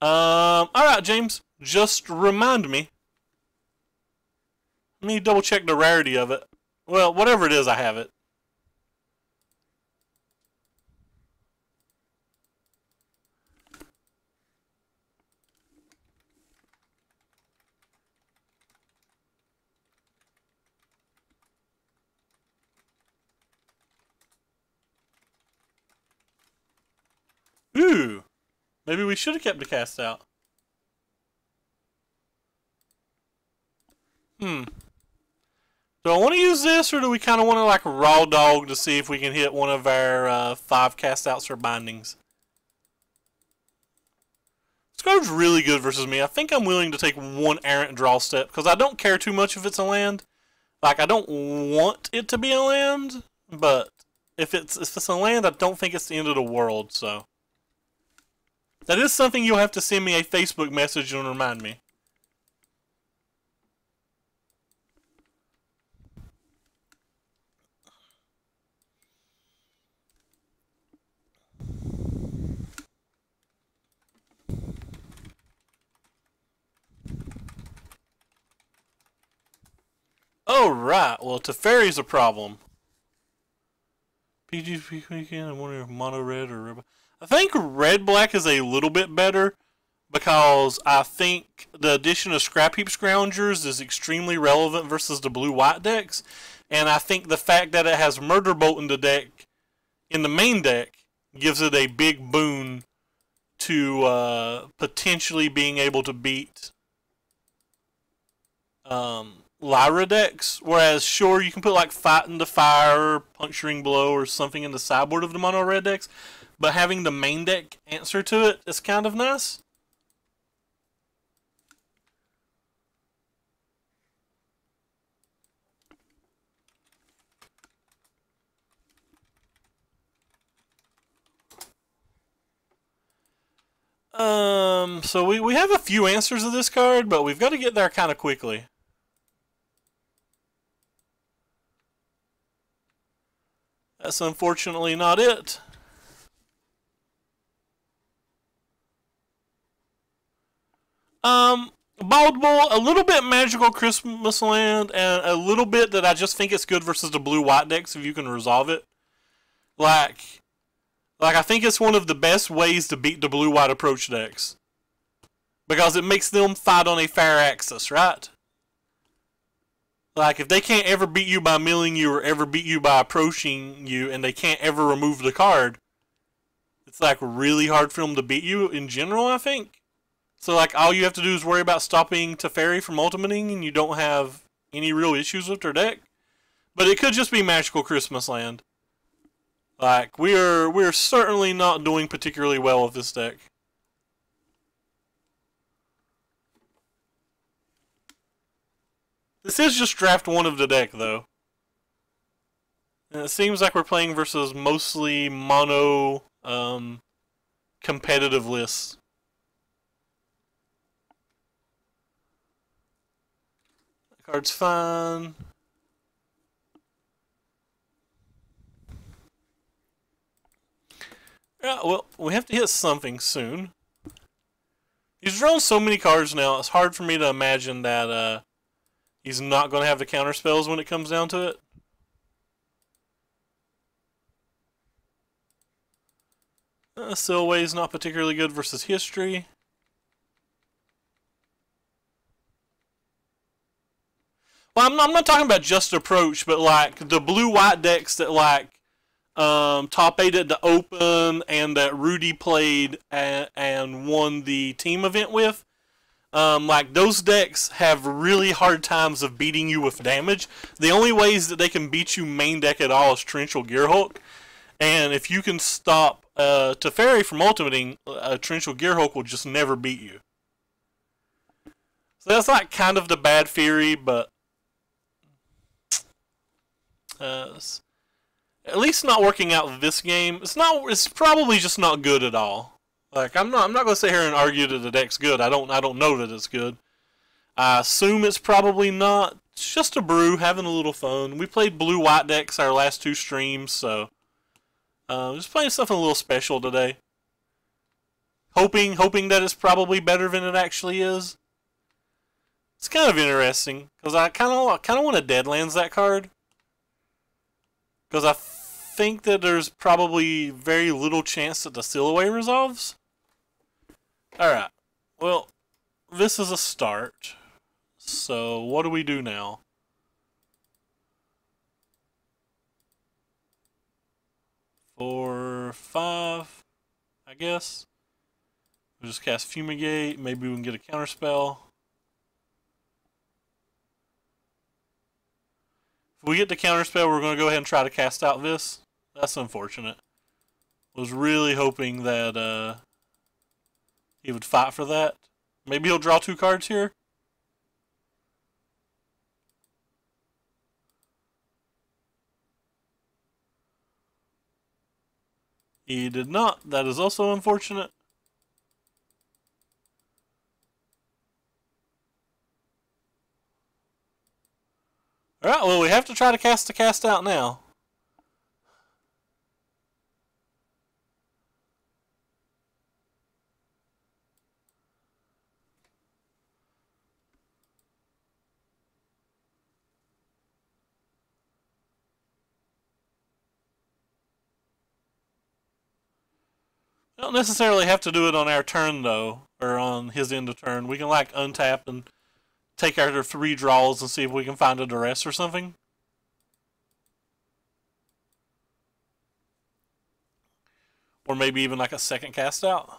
Alright, James. Just remind me. Let me double check the rarity of it. Well, whatever it is, I have it. Ooh. Maybe we should have kept the cast out. Do I want to use this, or do we kind of want to like raw dog to see if we can hit one of our 5 cast outs or bindings? This card's really good versus me. I think I'm willing to take 1 errant draw step, because I don't care too much if it's a land. Like, I don't want it to be a land, but if it's a land, I don't think it's the end of the world, so. That is something you'll have to send me a Facebook message and remind me. Oh, right. Well, Teferi's a problem. PG weekend, I wonder if mono red or red. I think red-black is a little bit better because I think the addition of Scrap Heap Scroungers is extremely relevant versus the blue-white decks. And I think the fact that it has Murder Bolt in the deck, in the main deck, gives it a big boon to potentially being able to beat Lyra decks. Whereas, sure, you can put like Fighting the Fire, Puncturing Blow, or something in the sideboard of the mono red decks. But having the main deck answer to it is kind of nice. So we have a few answers to this card, but we've got to get there kind of quickly. That's unfortunately not it. Bald Bull, a little bit Magical Christmas Land, and a little bit that I just think it's good versus the blue-white decks if you can resolve it. Like I think it's one of the best ways to beat the blue-white approach decks. Because it makes them fight on a fair axis, right? Like, if they can't ever beat you by milling you or ever beat you by approaching you, and they can't ever remove the card, it's, like, really hard for them to beat you in general, I think. So, like, all you have to do is worry about stopping Teferi from ultimating, and you don't have any real issues with their deck. But it could just be Magical Christmas Land. Like, we're certainly not doing particularly well with this deck. This is just draft 1 of the deck, though. And it seems like we're playing versus mostly mono competitive lists. That card's fine. Yeah, well, we have to hit something soon. He's drawn so many cards now, it's hard for me to imagine that he's not going to have the counter spells when it comes down to it. Silway's not particularly good versus history. Well, I'm not talking about just approach, but like the blue-white decks that like top 8 at the Open and that Rudy played and won the team event with. Like, those decks have really hard times of beating you with damage. The only ways that they can beat you main deck at all is Torrential Gearhulk. And if you can stop Teferi from ultimating, Torrential Gearhulk will just never beat you. So that's like kind of the bad theory, but at least not working out this game. It's probably just not good at all. Like, I'm not going to sit here and argue that the deck's good. I don't know that it's good. I assume it's probably not. It's just a brew, having a little fun. We played blue-white decks our last 2 streams, so just playing something a little special today. Hoping that it's probably better than it actually is. It's kind of interesting because I kind of want to Deadlands that card because I think that there's probably very little chance that the Silhouette resolves. Alright, well, this is a start. So, what do we do now? For 5, I guess. We'll just cast Fumigate. Maybe we can get a counterspell. If we get the counterspell, we're going to go ahead and try to cast out this. That's unfortunate. Was really hoping that he would fight for that. Maybe he'll draw 2 cards here. He did not. That is also unfortunate. Alright, well, we have to try to cast the cast out now. We don't necessarily have to do it on our turn, though, or on his end of turn. We can, like, untap and take our 3 draws and see if we can find a duress or something. Or maybe even, like, a second cast out.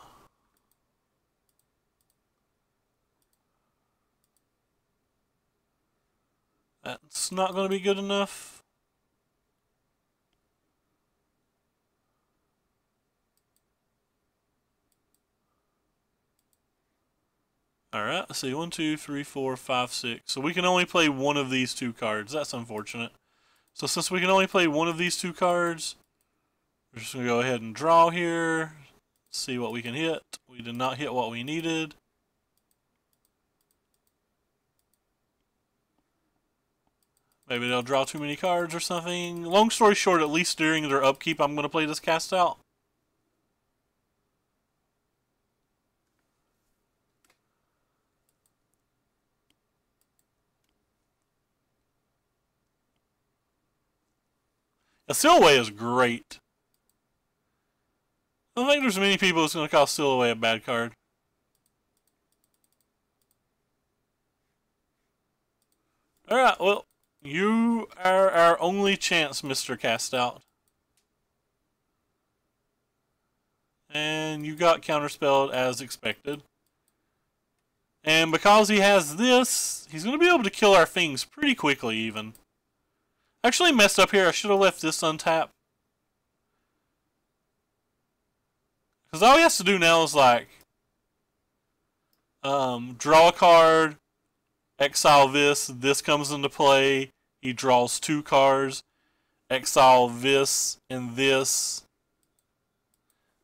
That's not going to be good enough. Alright, let's see. 1, 2, 3, 4, 5, 6. So we can only play one of these 2 cards. That's unfortunate. So since we can only play one of these 2 cards, we're just going to go ahead and draw here. see what we can hit. We did not hit what we needed. Maybe they'll draw too many cards or something. Long story short, at least during their upkeep, I'm going to play this cast out. A Seal Away is great. I don't think there's many people that's going to call Seal Away a bad card. Alright, well, you are our only chance, Mr. Cast Out. And you got counterspelled as expected. And because he has this, he's going to be able to kill our things pretty quickly even. Actually messed up here. I should have left this untapped. Because all he has to do now is like draw a card, exile this, this comes into play, he draws 2 cards, exile this and this.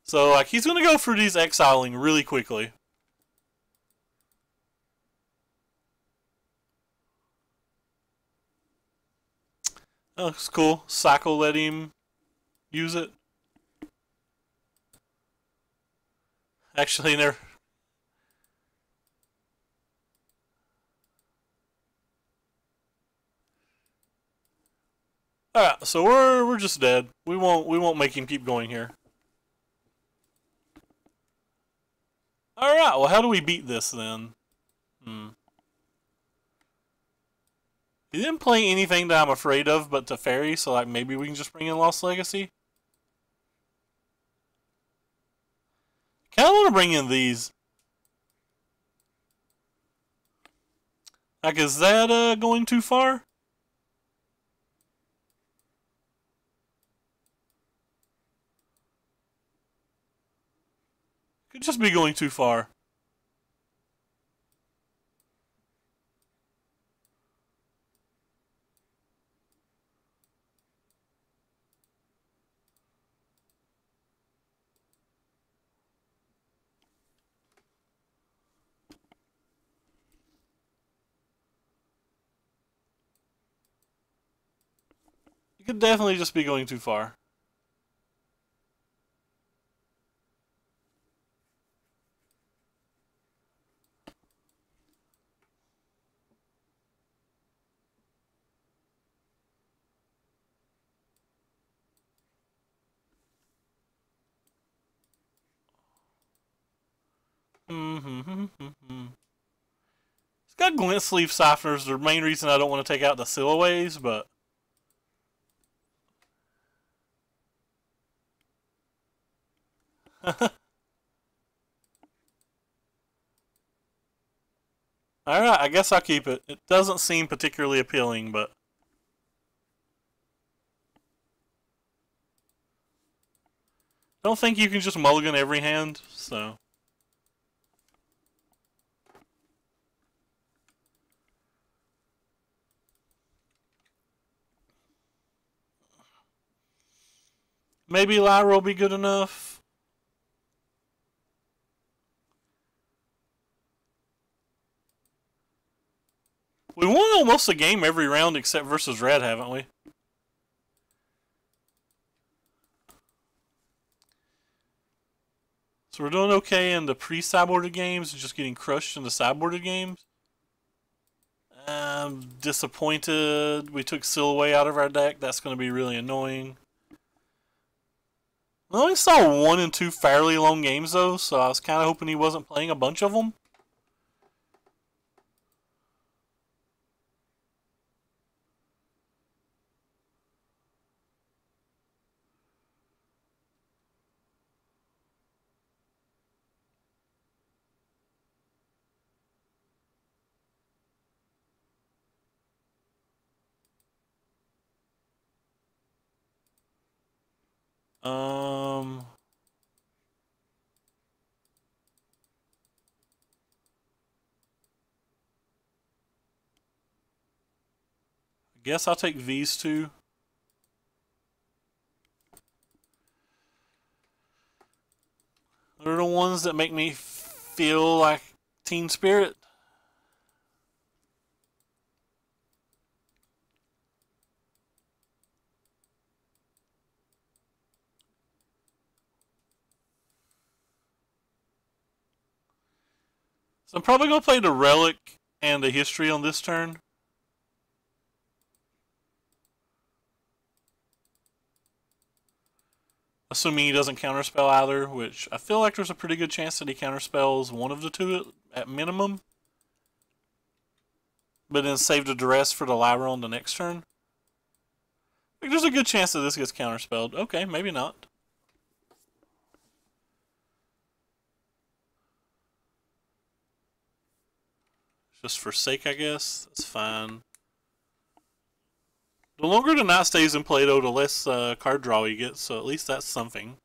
So like he's going to go through these exiling really quickly. That looks cool. Cycle let him use it. Actually, never. Alright, so we're just dead. We won't make him keep going here. Alright, well how do we beat this then? He didn't play anything that I'm afraid of but Teferi, so like maybe we can just bring in Lost Legacy. Kinda wanna bring in these. Like, is that going too far? Could just be going too far. It could definitely just be going too far. It's got glint sleeve softeners, the main reason I don't want to take out the Sillaways, but alright, I guess I'll keep it. It doesn't seem particularly appealing, but I don't think you can just mulligan every hand, so maybe Lyra will be good enough. We won almost a game every round except versus Red, haven't we? So we're doing okay in the pre-sideboarded games and just getting crushed in the sideboarded games. I'm disappointed we took Silway out of our deck. That's going to be really annoying. I only saw 1 and 2 fairly long games though, so I was kind of hoping he wasn't playing a bunch of them. I guess I'll take these two. They're the ones that make me feel like Teen Spirit. So I'm probably going to play the Relic and the History on this turn. Assuming he doesn't counterspell either, which I feel like there's a pretty good chance that he counterspells one of the two at minimum. But then save the duress for the Lyra on the next turn. I think there's a good chance that this gets counterspelled. Okay, maybe not. Just for sake, I guess. That's fine. The longer the night stays in play, though, the less card draw you get, so at least that's something.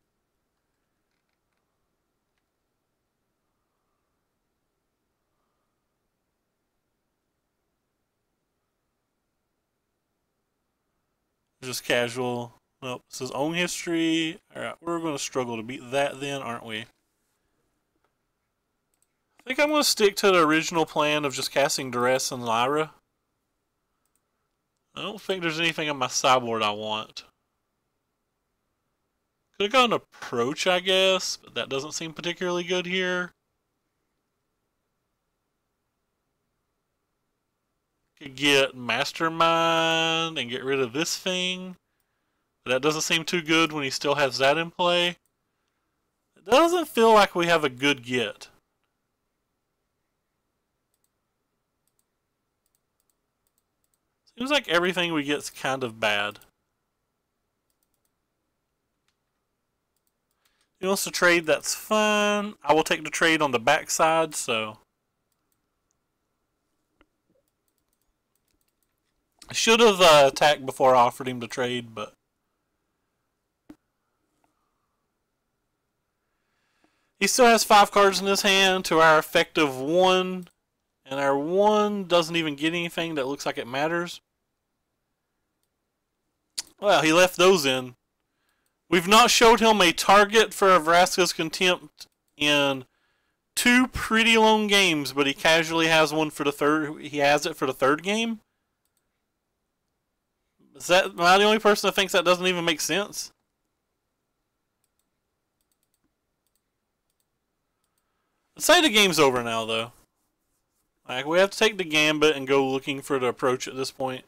Just casual. Nope, this is own history. Alright, we're going to struggle to beat that then, aren't we? I think I'm going to stick to the original plan of just casting Duress and Lyra. I don't think there's anything on my sideboard I want. Could have gone Approach, I guess, but that doesn't seem particularly good here. Could get Mastermind and get rid of this thing. But that doesn't seem too good when he still has that in play. It doesn't feel like we have a good get. Seems like everything we get's kind of bad. He wants to trade, that's fine. I will take the trade on the backside, so. I should have attacked before I offered him to trade, but. He still has 5 cards in his hand to our effective 1. And our 1 doesn't even get anything that looks like it matters. Well, he left those in. We've not showed him a target for Vraska's Contempt in 2 pretty long games, but he casually has one for the third. He has it for the 3rd game. Am I the only person that thinks that doesn't even make sense? Let's say the game's over now, though. Like, we have to take the gambit and go looking for the approach at this point.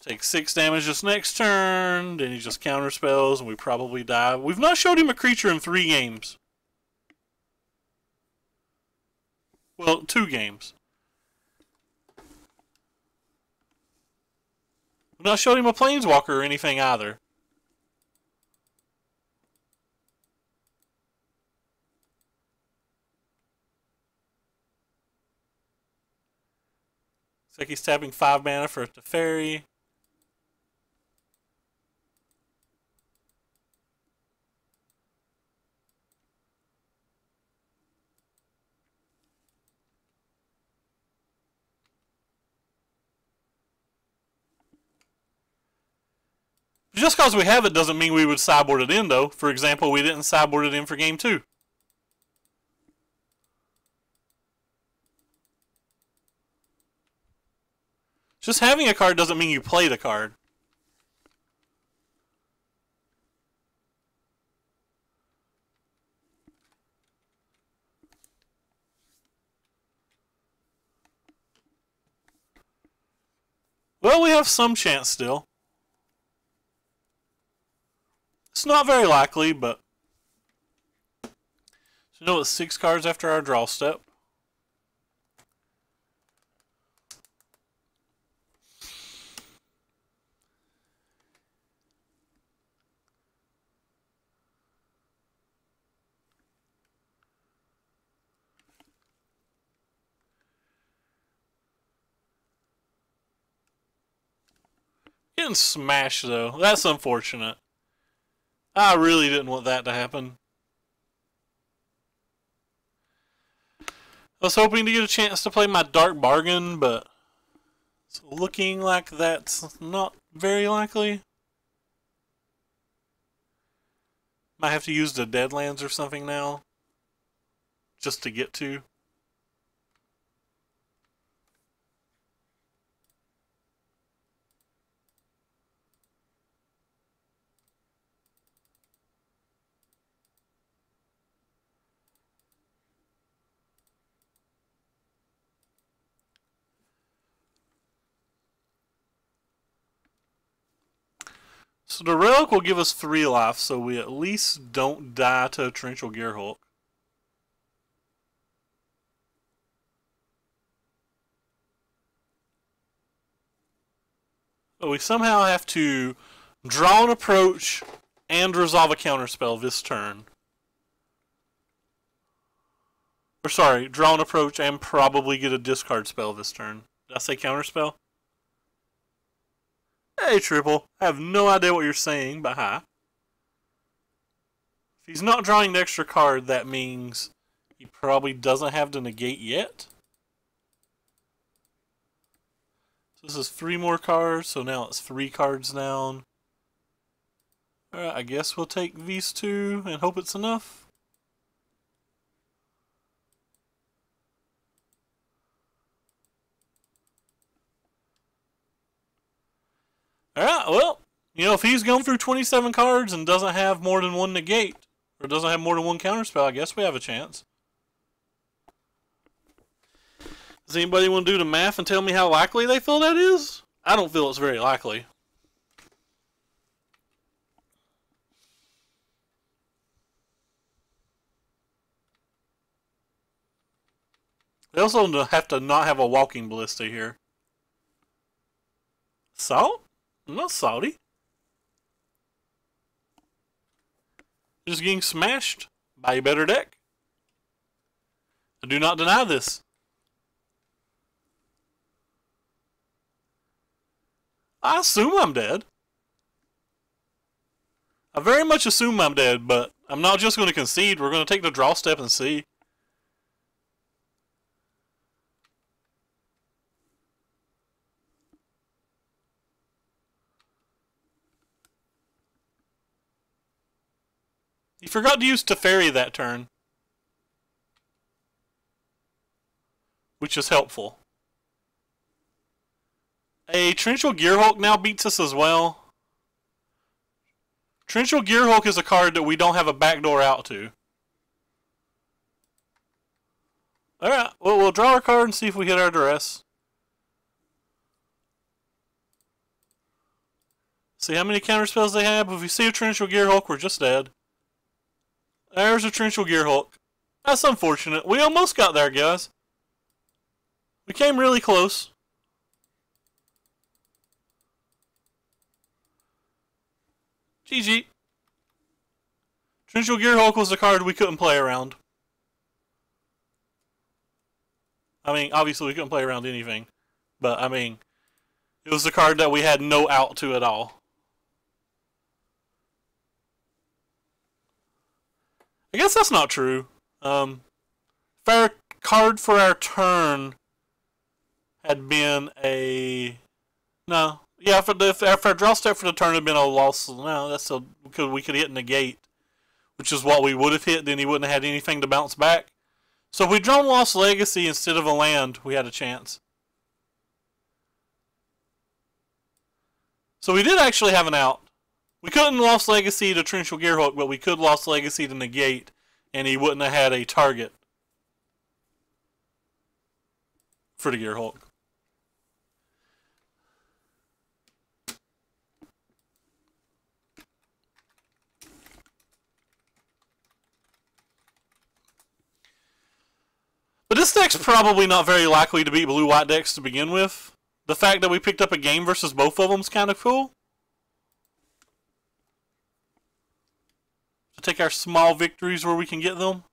Take 6 damage this next turn, then he just counterspells, and we probably die. We've not showed him a creature in 3 games. Well, 2 games. We've not showed him a Planeswalker or anything either. Looks like he's tapping 5 mana for a Teferi. Just because we have it doesn't mean we would sideboard it in, though. For example, we didn't sideboard it in for game 2. Just having a card doesn't mean you play the card. Well, we have some chance still. It's not very likely, but you know, it's 6 cards after our draw step. Getting smashed though. That's unfortunate. I really didn't want that to happen. I was hoping to get a chance to play my Dark Bargain, but it's looking like that's not very likely. Might have to use the Deadlands or something now. Just to get to. So the relic will give us 3 life, so we at least don't die to a Torrential Gearhulk. But we somehow have to draw an approach and resolve a counterspell this turn. Or sorry, draw an approach and probably get a discard spell this turn. Did I say counterspell? Hey, Triple. I have no idea what you're saying, but hi. If he's not drawing an extra card, that means he probably doesn't have the negate yet. So this is 3 more cards, so now it's 3 cards down. Alright, I guess we'll take these 2 and hope it's enough. Alright, well, you know, if he's going through 27 cards and doesn't have more than 1 negate, or doesn't have more than 1 counterspell, I guess we have a chance. Does anybody want to do the math and tell me how likely they feel that is? I don't feel it's very likely. They also have to not have a walking ballista here. Salt? I'm not salty. Just getting smashed by a better deck. I do not deny this. I assume I'm dead. I very much assume I'm dead, but I'm not just going to concede. We're going to take the draw step and see. He forgot to use Teferi that turn, which is helpful. A Torrential Gearhulk now beats us as well. Torrential Gearhulk is a card that we don't have a backdoor out to. Alright, well, we'll draw our card and see if we hit our duress. See how many counterspells they have. If we see a Torrential Gearhulk, we're just dead. There's a Torrential Gearhulk. That's unfortunate. We almost got there, guys. We came really close. GG. Torrential Gearhulk was a card we couldn't play around. I mean, obviously we couldn't play around anything. But, I mean, it was a card that we had no out to at all. I guess that's not true. If our card for our turn had been a... No. Yeah, if our draw step for the turn had been a loss, no, that's still... We could hit negate, which is what we would have hit, then he wouldn't have had anything to bounce back. So if we'd drawn Lost Legacy instead of a land, we had a chance. So we did actually have an out. We couldn't Lost Legacy to Torrential Gearhulk, but we could Lost Legacy to negate, and he wouldn't have had a target for the Gearhulk. But this deck's probably not very likely to beat blue-white decks to begin with. The fact that we picked up a game versus both of them is kind of cool. To take our small victories where we can get them.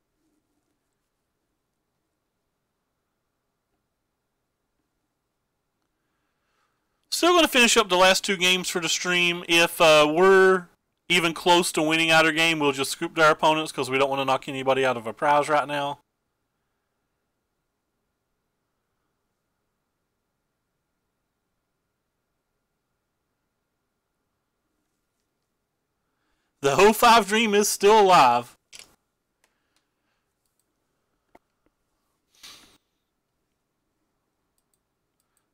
Still going to finish up the last 2 games for the stream. If we're even close to winning out our game, we'll just scoop our opponents because we don't want to knock anybody out of a prize right now. The 05 dream is still alive.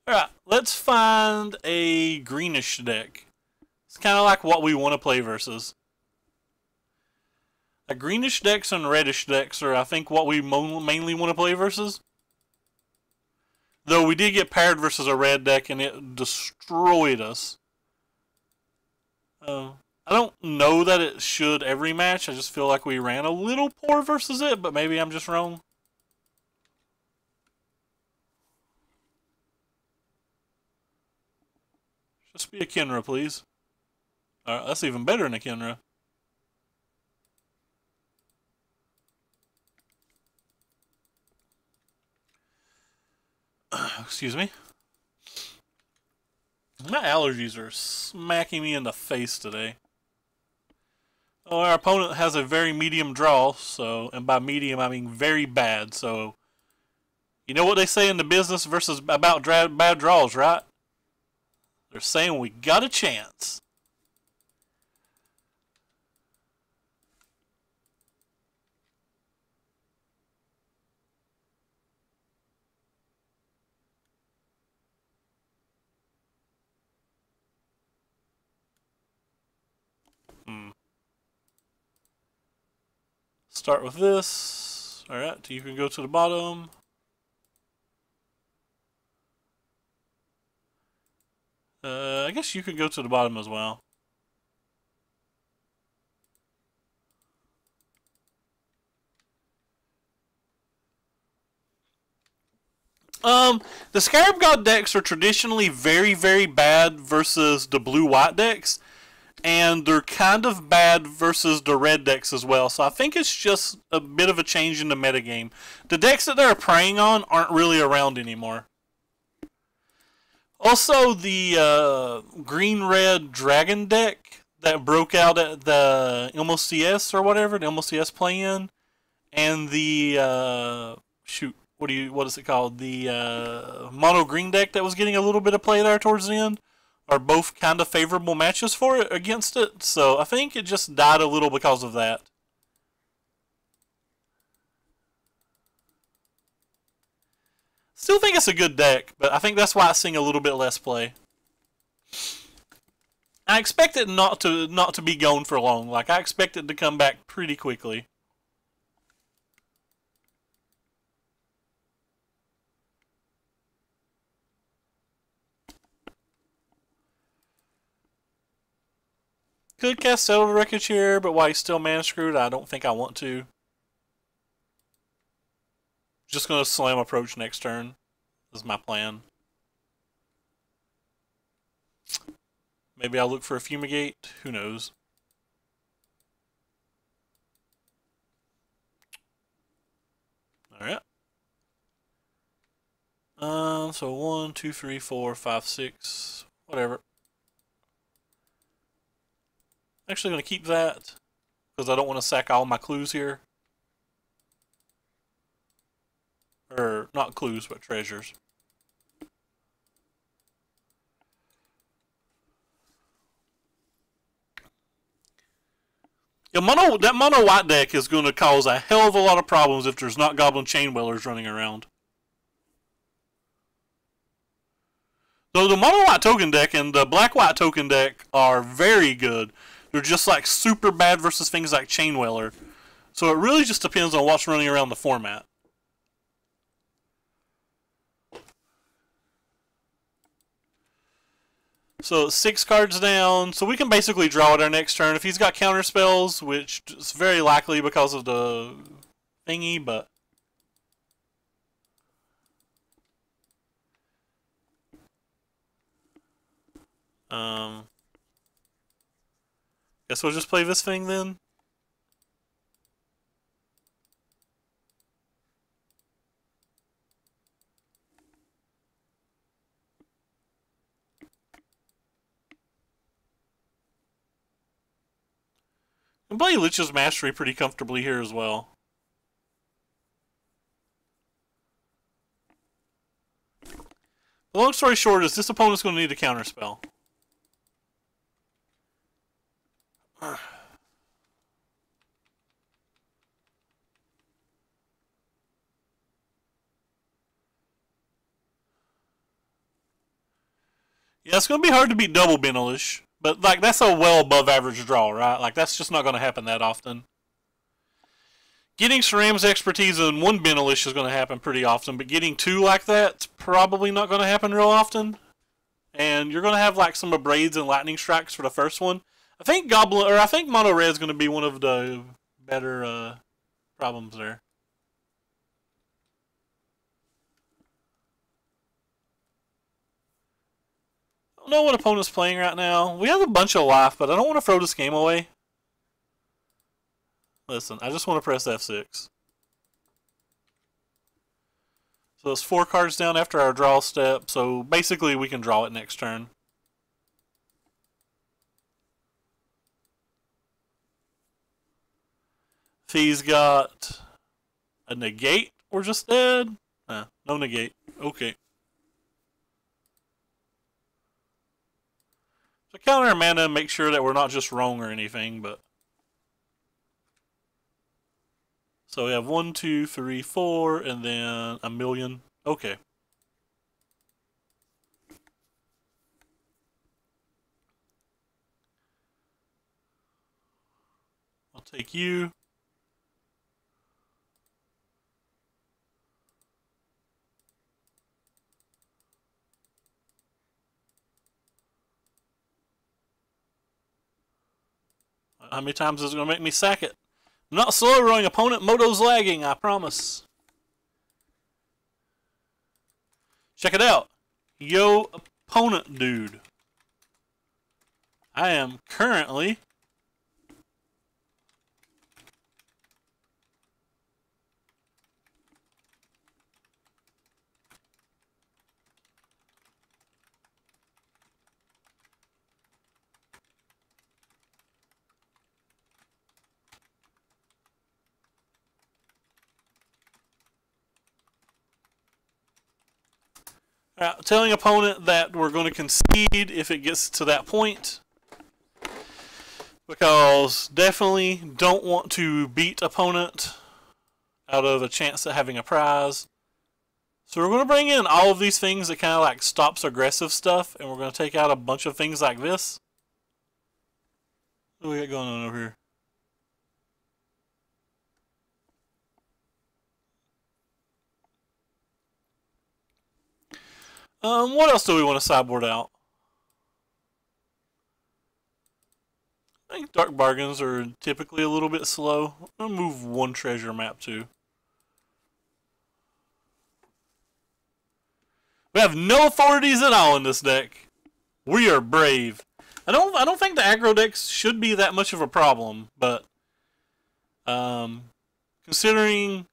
Alright, let's find a greenish deck. It's kind of like what we want to play versus. A greenish decks and reddish decks are, I think, what we mainly want to play versus. Though we did get paired versus a red deck and it destroyed us. I don't know that it should every match. I just feel like we ran a little poor versus it, but maybe I'm just wrong. Just be a Kenra, please. Alright, that's even better than a Kenra. Excuse me. My allergies are smacking me in the face today. Oh, our opponent has a very medium draw, so, and by medium I mean very bad, so you know what they say in the business versus about bad draws, right? They're saying we got a chance. Start with this. Alright, you can go to the bottom. I guess you could go to the bottom as well. The Scarab God decks are traditionally very, very bad versus the blue-white decks. And they're kind of bad versus the red decks as well. So I think it's just a bit of a change in the metagame. The decks that they're preying on aren't really around anymore. Also, the green-red dragon deck that broke out at the MLCS or whatever, the MLCS play-in, and the what is it called? The mono green deck that was getting a little bit of play there towards the end are both kind of favorable matches for it against it. So I think it just died a little because of that. Still think it's a good deck, but I think that's why it's seeing a little bit less play. I expect it not to be gone for long. Like, I expect it to come back pretty quickly. Could cast Settle the Wreckage here, but while he's still mana screwed, I don't think I want to. Just gonna slam approach next turn. Is my plan. Maybe I'll look for a Fumigate. Who knows? Alright. So 1, 2, 3, 4, 5, 6. Whatever. Actually going to keep that because I don't want to sack all my clues here. Or, not clues, but treasures. Yeah, that mono white deck is going to cause a hell of a lot of problems if there's not Goblin Chainwellers running around. So the mono white token deck and the black white token deck are very good. They're just like super bad versus things like Chainweller. So it really just depends on what's running around the format. So 6 cards down. So we can basically draw it our next turn. If he's got counter spells, which is very likely because of the thingy, but guess we'll just play this thing then. And play Lich's Mastery pretty comfortably here as well. The long story short is this opponent's going to need a counterspell. Yeah, it's going to be hard to beat double Benelish. But, like, that's a well above average draw, right? Like, that's just not going to happen that often. Getting Saram's expertise in one Benelish is going to happen pretty often, but getting two like that's probably not going to happen real often. And you're going to have, like, some Abrades and Lightning Strikes for the first one. I think Mono Red's going to be one of the better problems there. I don't know what opponent's playing right now. We have a bunch of life, but I don't want to throw this game away. Listen, I just want to press F6. So it's 4 cards down after our draw step, so basically we can draw it next turn. If he's got a negate, we're just dead. No negate. Okay. So counter our mana and make sure that we're not just wrong or anything, but... So we have 1, 2, 3, 4, and then a million. Okay. I'll take you. How many times is it going to make me sack it? I'm not slow rolling opponent. Moto's lagging, I promise. Check it out. Yo, opponent dude. I am currently... telling opponent that we're going to concede if it gets to that point. Because definitely don't want to beat opponent out of a chance at having a prize. So we're going to bring in all of these things that kind of like stops aggressive stuff. And we're going to take out a bunch of things like this. What do we got going on over here? What else do we want to sideboard out? I think Dark Bargains are typically a little bit slow. I'm going to move one treasure map too. We have no authorities at all in this deck. We are brave. I don't think the aggro decks should be that much of a problem, but considering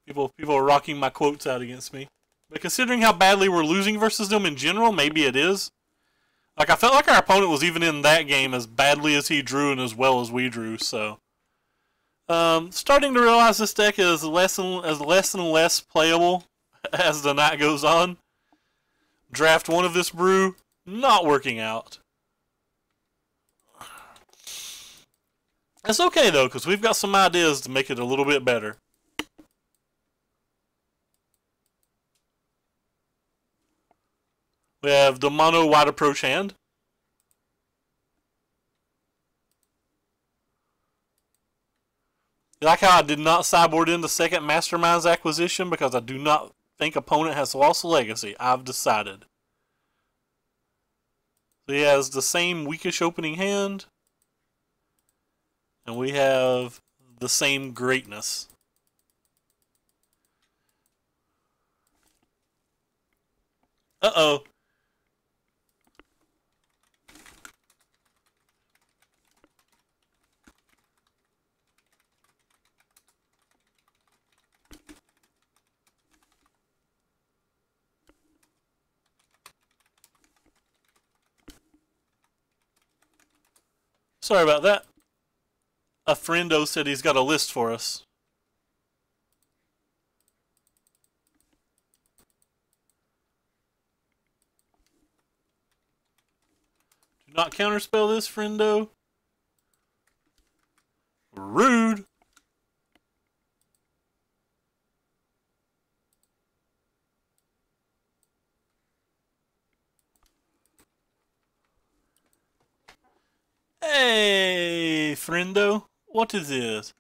people are rocking my quotes out against me. But considering how badly we're losing versus them in general, maybe it is. Like, I felt like our opponent was even in that game as badly as he drew and as well as we drew, so. Starting to realize this deck is less and less playable as the night goes on. Draft 1 of this brew, not working out. That's okay, though, because we've got some ideas to make it a little bit better. We have the mono wide approach hand. You like how I did not sideboard in the second Mastermind's acquisition because I do not think opponent has lost legacy. I've decided. So he has the same weakish opening hand. And we have the same greatness. Uh-oh. Sorry about that. A friendo said he's got a list for us. Do not counterspell this, friendo. Rude. Hey, friendo. What is this?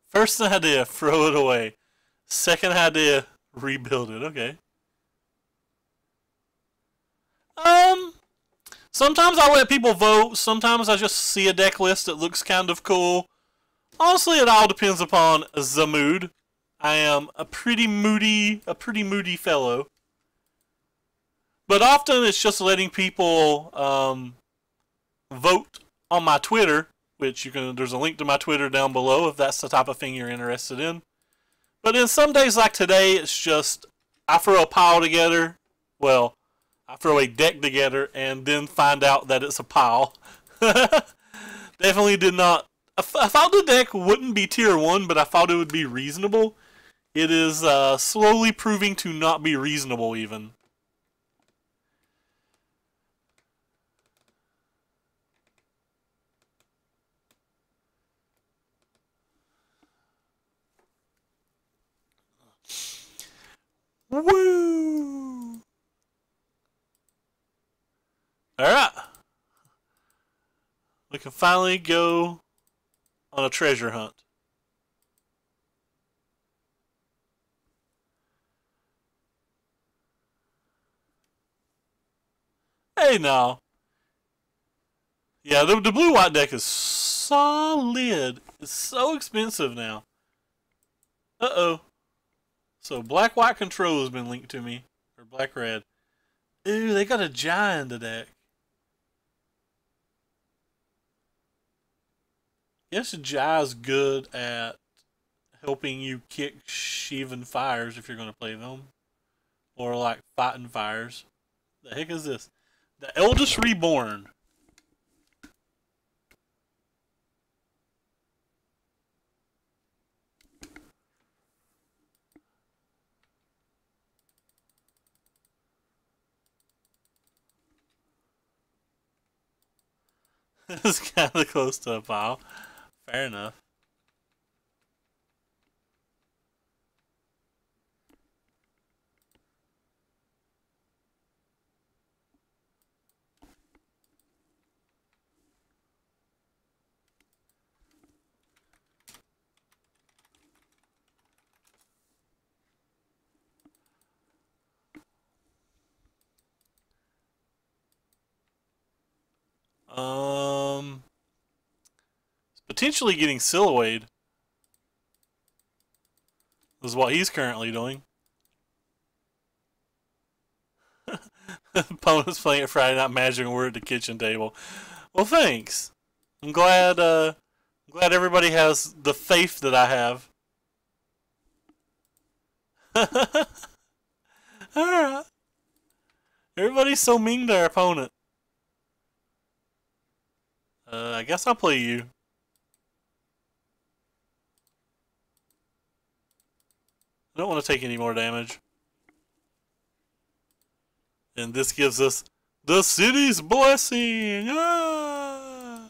First idea, throw it away. Second idea, rebuild it. Okay. Sometimes I let people vote. Sometimes I just see a deck list that looks kind of cool. Honestly, it all depends upon the mood. I am a pretty moody fellow. But often it's just letting people vote on my Twitter, which there's a link to my Twitter down below if that's the type of thing you're interested in. But in some days like today, it's just I throw a pile together. Well, I throw a deck together and then find out that it's a pile. Definitely did not. I thought the deck wouldn't be tier 1, but I thought it would be reasonable. It is slowly proving to not be reasonable even. Woo! Alright. We can finally go on a treasure hunt. Hey now. Yeah, the blue-white deck is solid. It's so expensive now. Uh-oh. So black-white control has been linked to me. Or black-red. Ooh, they got a giant in the deck. Yes, Jai's good at helping you kick Shivan fires if you're going to play them. Or like fighting fires. The heck is this? The Eldest Reborn. It's kind of close to a pile. Fair enough. Potentially getting Silhouette is what he's currently doing. Opponent's playing it Friday Night Magic and we're at the kitchen table. Well, thanks. I'm glad everybody has the faith that I have. Alright. Everybody's so mean to our opponent. I guess I'll play you. I don't want to take any more damage. And this gives us the city's blessing! Ah!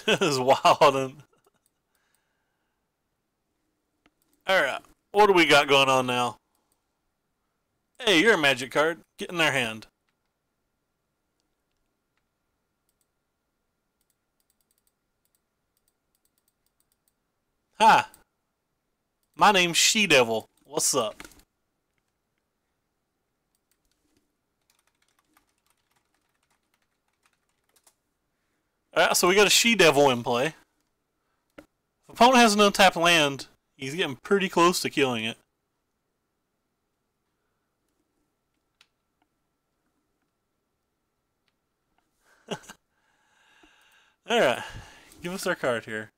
This is wild. And alright, what do we got going on now? Hey, you're a magic card. Get in their hand. Hi. My name's She-Devil. What's up? Alright, so we got a She-Devil in play. If opponent has an untapped land, he's getting pretty close to killing it. Alright, give us our card here.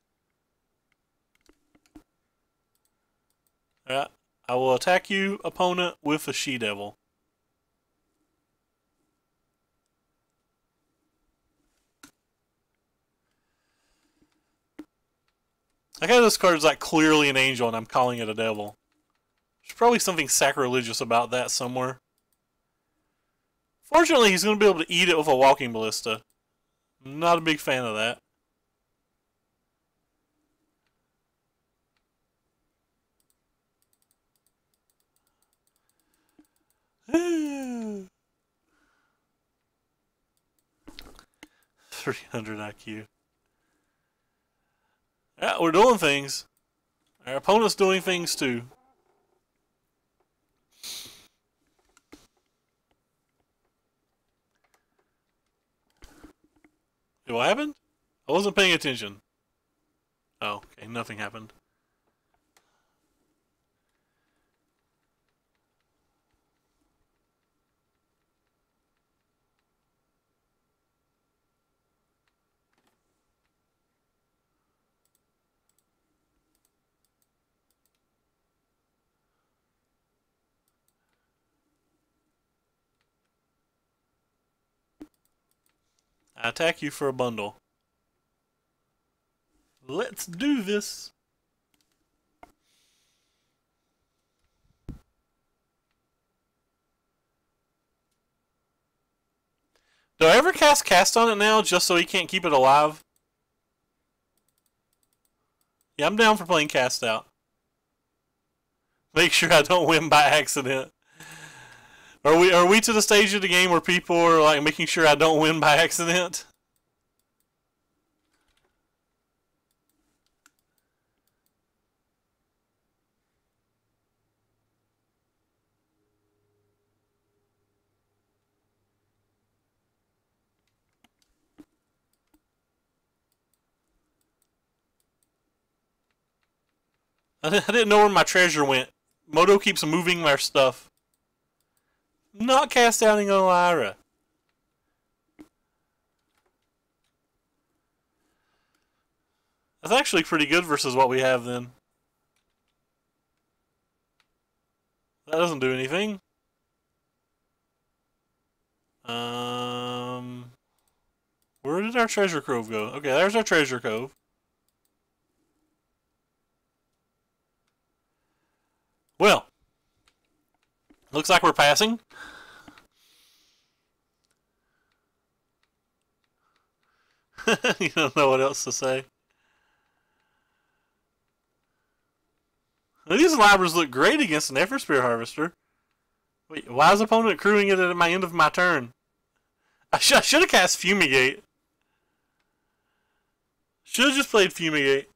Alright, I will attack you, opponent, with a She-Devil. I got this card is like clearly an angel and I'm calling it a devil. There's probably something sacrilegious about that somewhere. Fortunately, he's going to be able to eat it with a walking ballista. Not a big fan of that. $300 IQ. Yeah, we're doing things. Our opponent's doing things too. What happened? I wasn't paying attention. Oh, okay, nothing happened. I attack you for a bundle. Let's do this. Do I ever cast on it now just so he can't keep it alive? Yeah, I'm down for playing cast out. Make sure I don't win by accident. Are we to the stage of the game where people are like making sure I don't win by accident? I didn't know where my treasure went. Moto keeps moving my stuff. Not cast outing on Lyra. That's actually pretty good versus what we have then. That doesn't do anything. Where did our treasure cove go? Okay, there's our treasure cove. Well, looks like we're passing. You don't know what else to say. Well, these Libras look great against an Effort Spear Harvester. Wait, why is opponent crewing it at my end of my turn? I should have cast Fumigate. Should have just played Fumigate.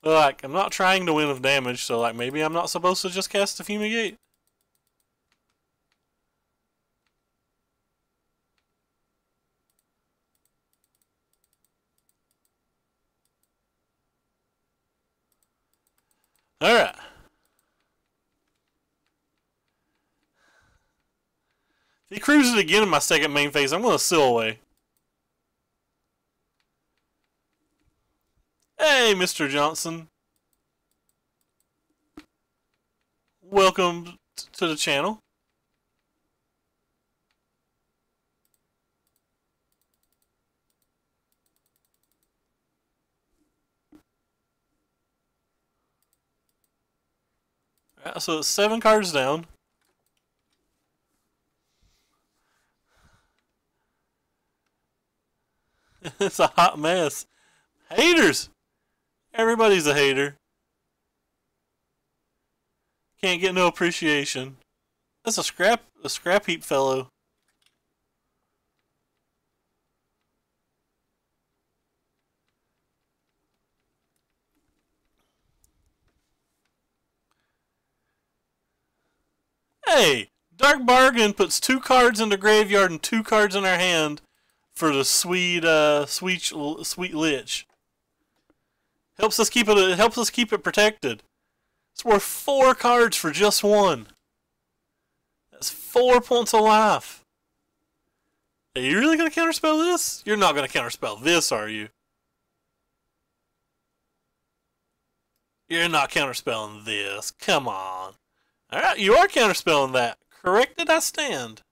Like, I'm not trying to win with damage, so like maybe I'm not supposed to just cast a Fumigate. Alright. If he cruises again in my second main phase, I'm going to seal away. Hey, Mr. Johnson. Welcome to the channel. Alright, so it's 7 cards down. It's a hot mess. Haters! Everybody's a hater. Can't get no appreciation. That's a scrap heap fellow. Hey! Dark Bargain puts 2 cards in the graveyard and 2 cards in our hand for the sweet lich. Helps us keep it protected. It's worth 4 cards for just 1. That's 4 points of life. Are you really gonna counterspell this? You're not gonna counterspell this, are you? You're not counterspelling this. Come on. Alright, you are counterspelling that. Corrected I stand.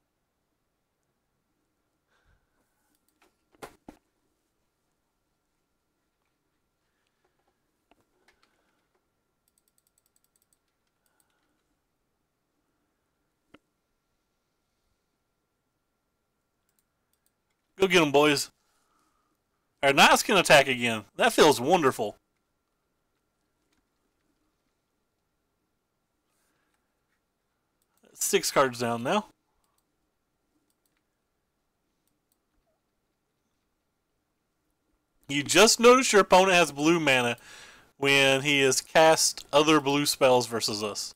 Go get them, boys. Our knights can attack again. That feels wonderful. That's 6 cards down now. You just notice your opponent has blue mana when he has cast other blue spells versus us.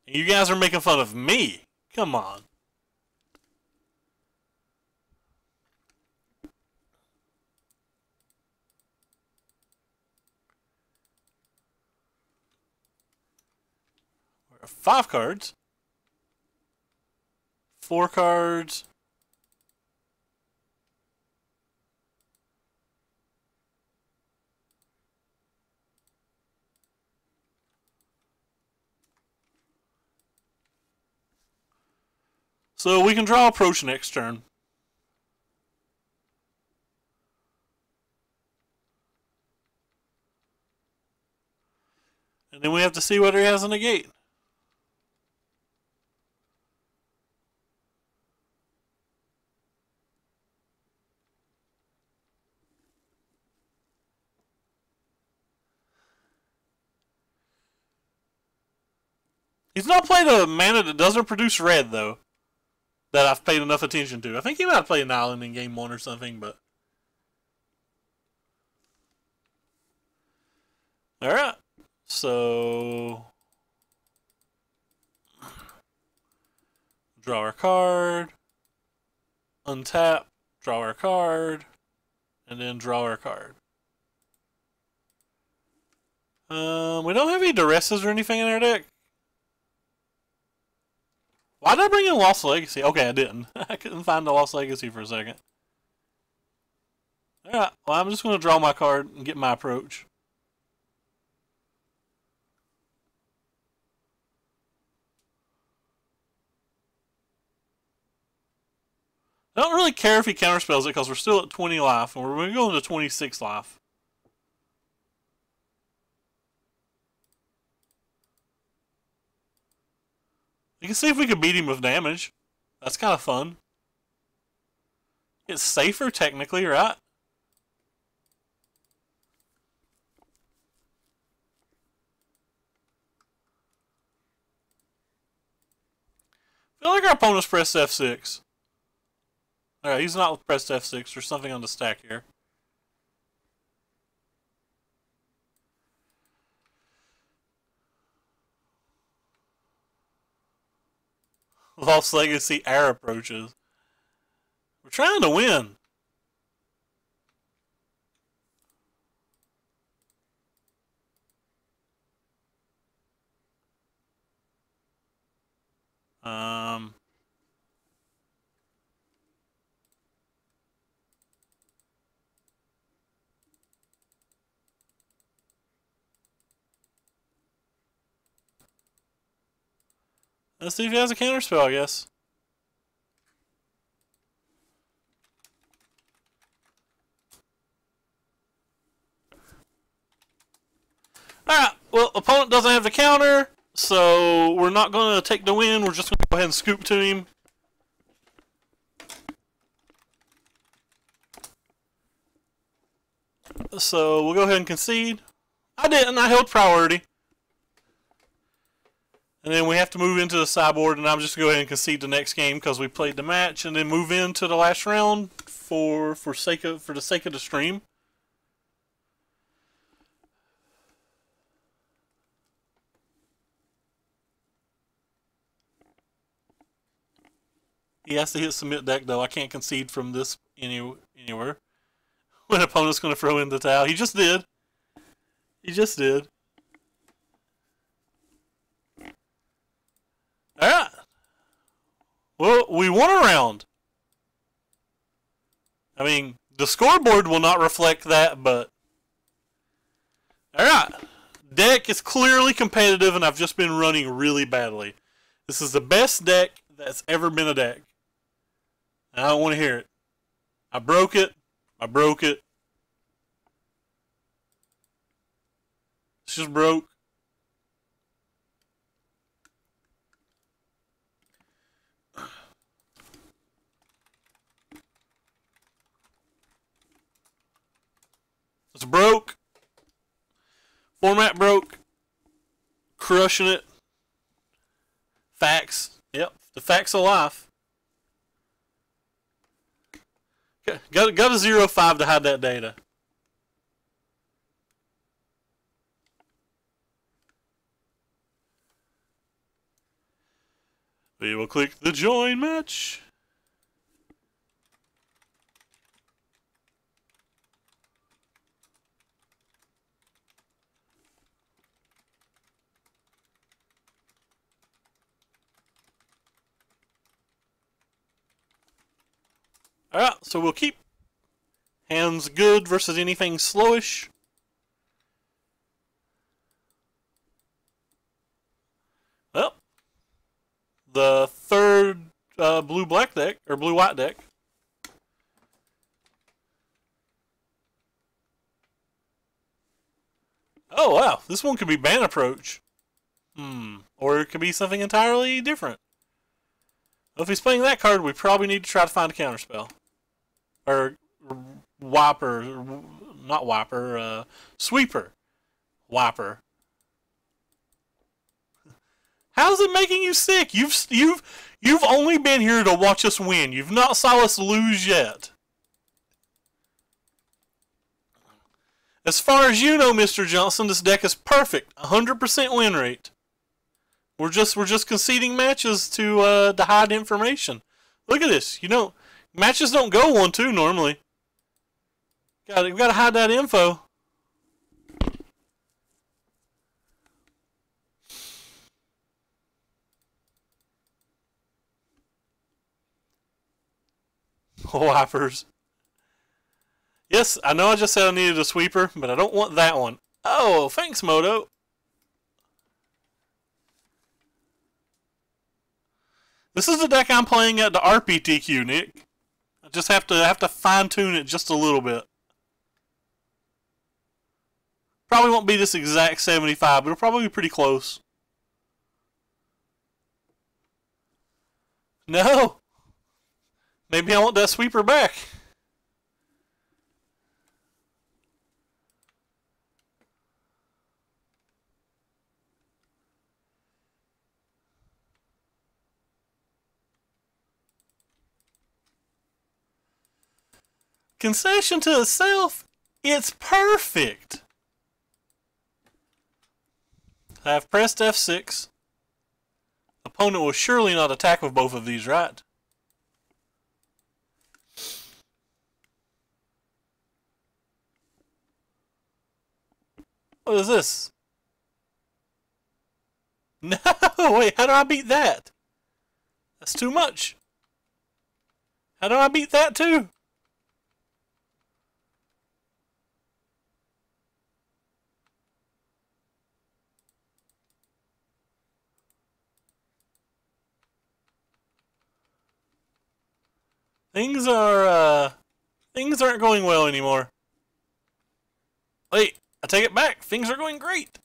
You guys are making fun of me. Come on. We're at 5 cards. 4 cards. So we can draw approach next turn. And then we have to see what he has in the gate. He's not played a mana that doesn't produce red, though, that I've paid enough attention to. I think he might have played an island in game 1 or something, but... Alright. So... Draw our card. Untap. Draw our card. And then draw our card. We don't have any duresses or anything in our deck. Why did I bring in Lost Legacy? Okay, I didn't. I couldn't find the Lost Legacy for a second. Alright, well, I'm just going to draw my card and get my approach. I don't really care if he counterspells it because we're still at 20 life, and we're going to go into 26 life. You can see if we can beat him with damage. That's kind of fun. It's safer, technically, right? I feel like our opponent's pressed F6. Alright, he's not pressed F6. There's something on the stack here. Lost Legacy air approaches. We're trying to win. Let's see if he has a counterspell, I guess. Alright, well, opponent doesn't have the counter, so we're not going to take the win. We're just going to go ahead and scoop to him. So we'll go ahead and concede. I didn't. I held priority. And then we have to move into the sideboard, and I'm just going to go ahead and concede the next game because we played the match, and then move into the last round for the sake of the stream. He has to hit submit deck, though. I can't concede from this anywhere. When opponent's going to throw in the towel. He just did. He just did. Alright. Well, we won a round. I mean, the scoreboard will not reflect that, but... Alright. Deck is clearly competitive, and I've just been running really badly. This is the best deck that's ever been a deck. And I don't want to hear it. I broke it. I broke it. It's just broke. It's broke. Format broke. Crushing it. Facts. Yep. The facts of life. Got a 0.5 to hide that data. We will click the join match. Alright, so we'll keep hands good versus anything slowish. Well, the third blue-black deck, or blue-white deck. Oh, wow. This one could be ban approach. Or it could be something entirely different. Well, if he's playing that card, we probably need to try to find a counterspell. Or wiper, not wiper, sweeper. Wiper. How's it making you sick? You've only been here to watch us win. You've not saw us lose yet. As far as you know, Mr. Johnson, this deck is perfect. 100% win rate. We're just conceding matches to hide information. Look at this. You know, matches don't go 1-2 normally. We gotta hide that info. Wipers. Yes, I know I just said I needed a sweeper, but I don't want that one. Oh, thanks, Moto. This is the deck I'm playing at the RPTQ, Nick. I just have to fine-tune it just a little bit. Probably won't be this exact 75, but it'll probably be pretty close. No! Maybe I want that sweeper back. Concession to itself, it's perfect. I've pressed F6. Opponent will surely not attack with both of these, right? What is this? No, wait, how do I beat that? That's too much. How do I beat that too? Things aren't going well anymore. Wait, I take it back. Things are going great.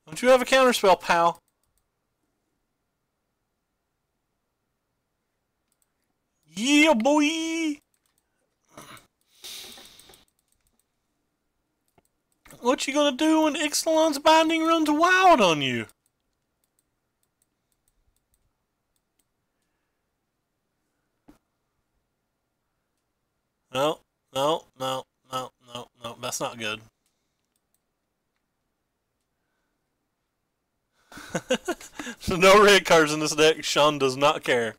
Don't you have a counterspell, pal? Yeah, boy! What you gonna do when Ixalan's Binding runs wild on you? No, no, no, no, no, no, that's not good. No red cards in this deck. Sean does not care.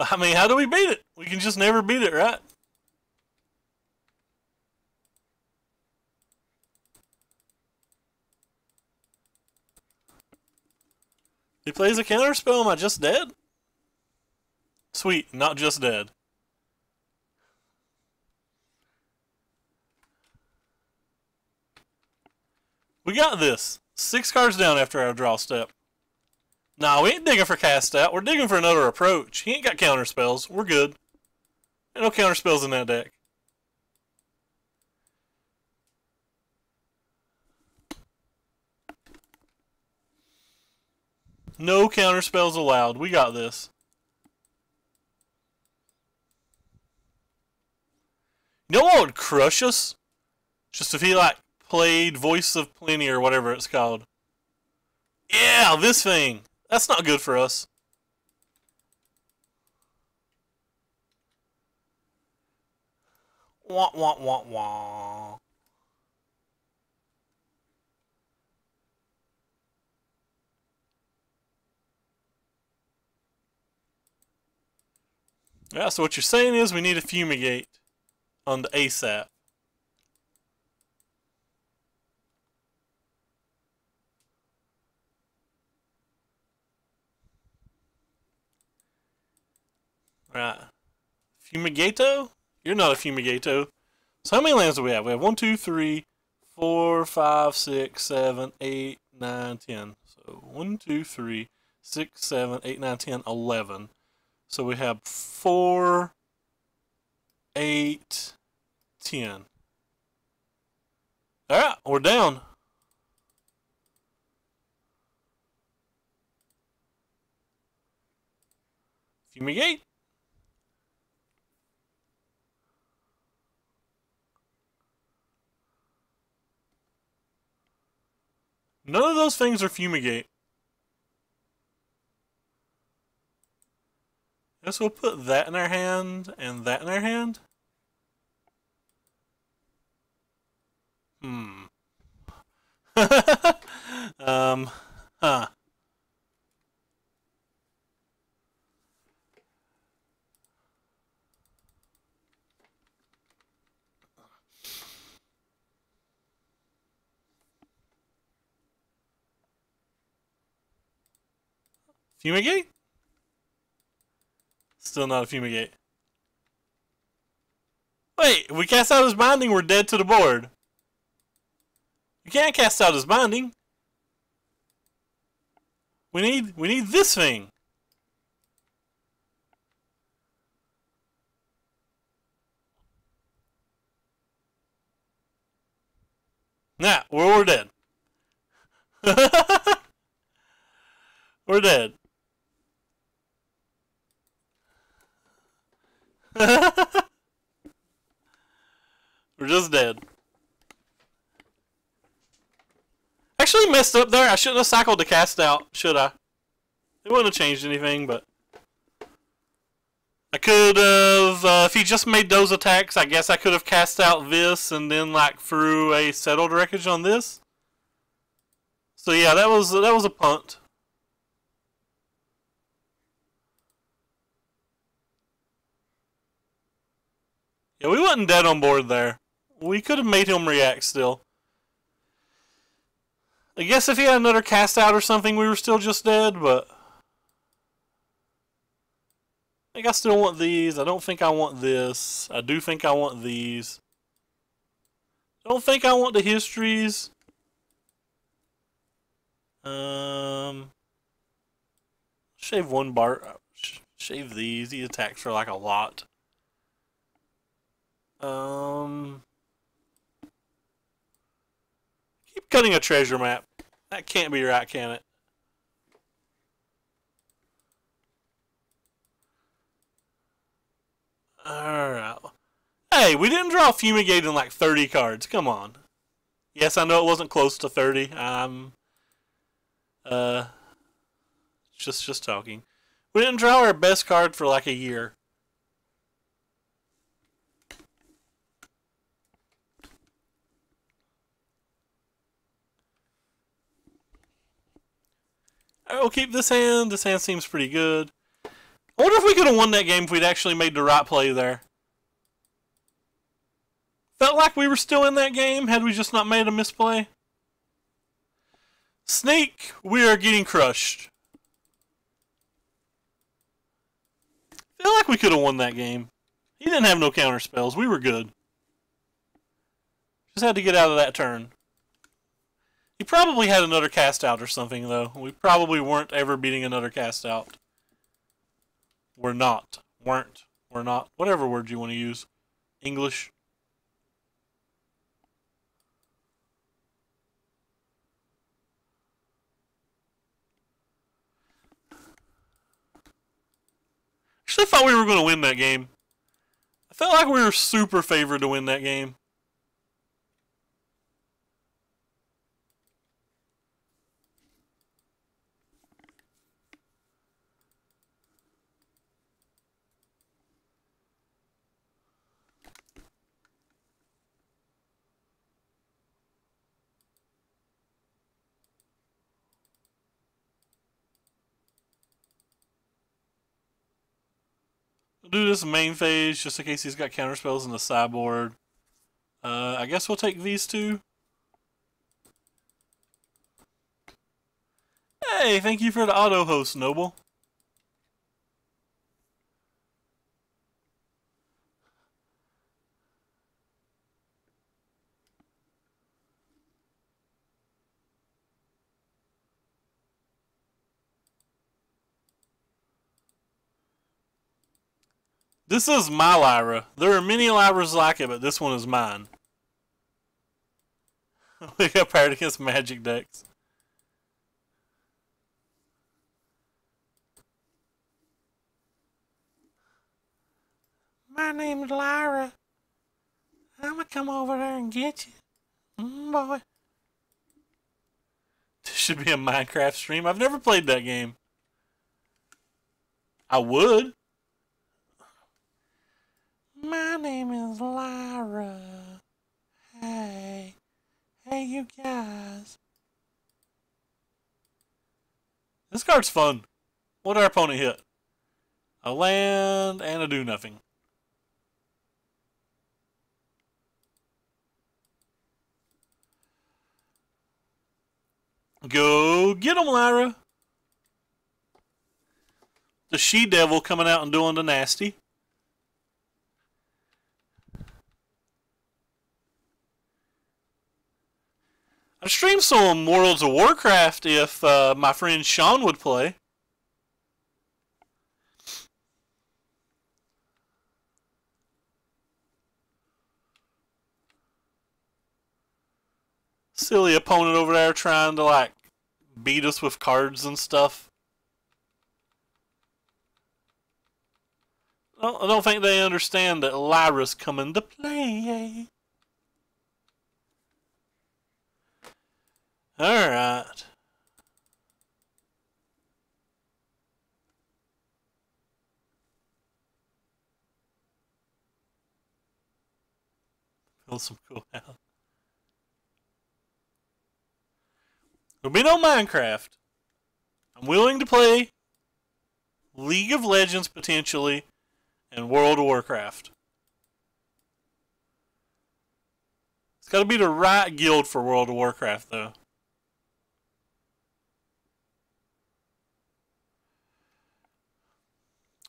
I mean, how do we beat it? We can just never beat it, right? He plays a counterspell, am I just dead? Sweet, not just dead. We got this. 6 cards down after our draw step. Nah, we ain't digging for cast out. We're digging for another approach. He ain't got counter spells. We're good. Ain't no counter spells in that deck. No counter spells allowed. We got this. You know what would crush us? Just if he, like, played Voice of Plenty or whatever it's called. Yeah, this thing. That's not good for us. Wah, wah, wah, wah. Yeah, so what you're saying is we need a fumigate on the ASAP. Right. Fumigato? You're not a Fumigato. So how many lands do we have? We have 1, 2, 3, 4, 5, 6, 7, 8, 9, 10. So 1, 2, 3, 6, 7, 8, 9, 10, 11. So we have 4, 8, 10. Alright, we're down. Fumigate. None of those things are fumigate. Guess we'll put that in our hand and that in our hand. Huh. Fumigate? Still not a fumigate. Wait, we cast out his binding, we're dead to the board. You can't cast out his binding. We need this thing. Nah, we're dead. We're dead. We're just dead. Actually messed up there. I shouldn't have cycled the cast out, should I? It wouldn't have changed anything, but I could have, if he just made those attacks, I guess I could have cast out this and then like threw a settled wreckage on this. So yeah, that was a punt. Yeah, we wasn't dead on board there. We could have made him react still. I guess if he had another cast out or something, we were still just dead, but I think I still want these. I don't think I want this. I do think I want these. Don't think I want the histories. Shave one bar. Shave these. These attacks are like a lot. Keep cutting a treasure map. That can't be right, can it? Alright. Hey, we didn't draw Fumigate in like 30 cards. Come on. Yes, I know it wasn't close to 30. I'm just talking. We didn't draw our best card for like a year. Alright, we'll keep this hand. This hand seems pretty good. I wonder if we could have won that game if we'd actually made the right play there. Felt like we were still in that game had we just not made a misplay. Sneak, we are getting crushed. Feel like we could have won that game. He didn't have no counter spells. We were good. Just had to get out of that turn. He probably had another cast out or something, though. We probably weren't ever beating another cast out. We're not. Weren't. We're not. Whatever word you want to use. English. Actually, I thought we were going to win that game. I felt like we were super favored to win that game. We'll do this main phase just in case he's got counterspells in the sideboard. I guess we'll take these two. Hey, thank you for the auto host, Noble. This is my Lyra. There are many Lyras like it, but this one is mine. We got paired against magic decks. My name is Lyra. I'm gonna come over there and get you. Boy. This should be a Minecraft stream. I've never played that game. I would. My name is Lyra. Hey. Hey, you guys. This card's fun. What did our opponent hit? A land and a do nothing. Go get him, Lyra. The she-devil coming out and doing the nasty. I'd stream some Worlds of Warcraft if my friend Sean would play. Silly opponent over there trying to, like, beat us with cards and stuff. I don't think they understand that Lyra's coming to play. Alright. Feel some cool out. There'll be no Minecraft. I'm willing to play League of Legends potentially and World of Warcraft. It's got to be the right guild for World of Warcraft, though.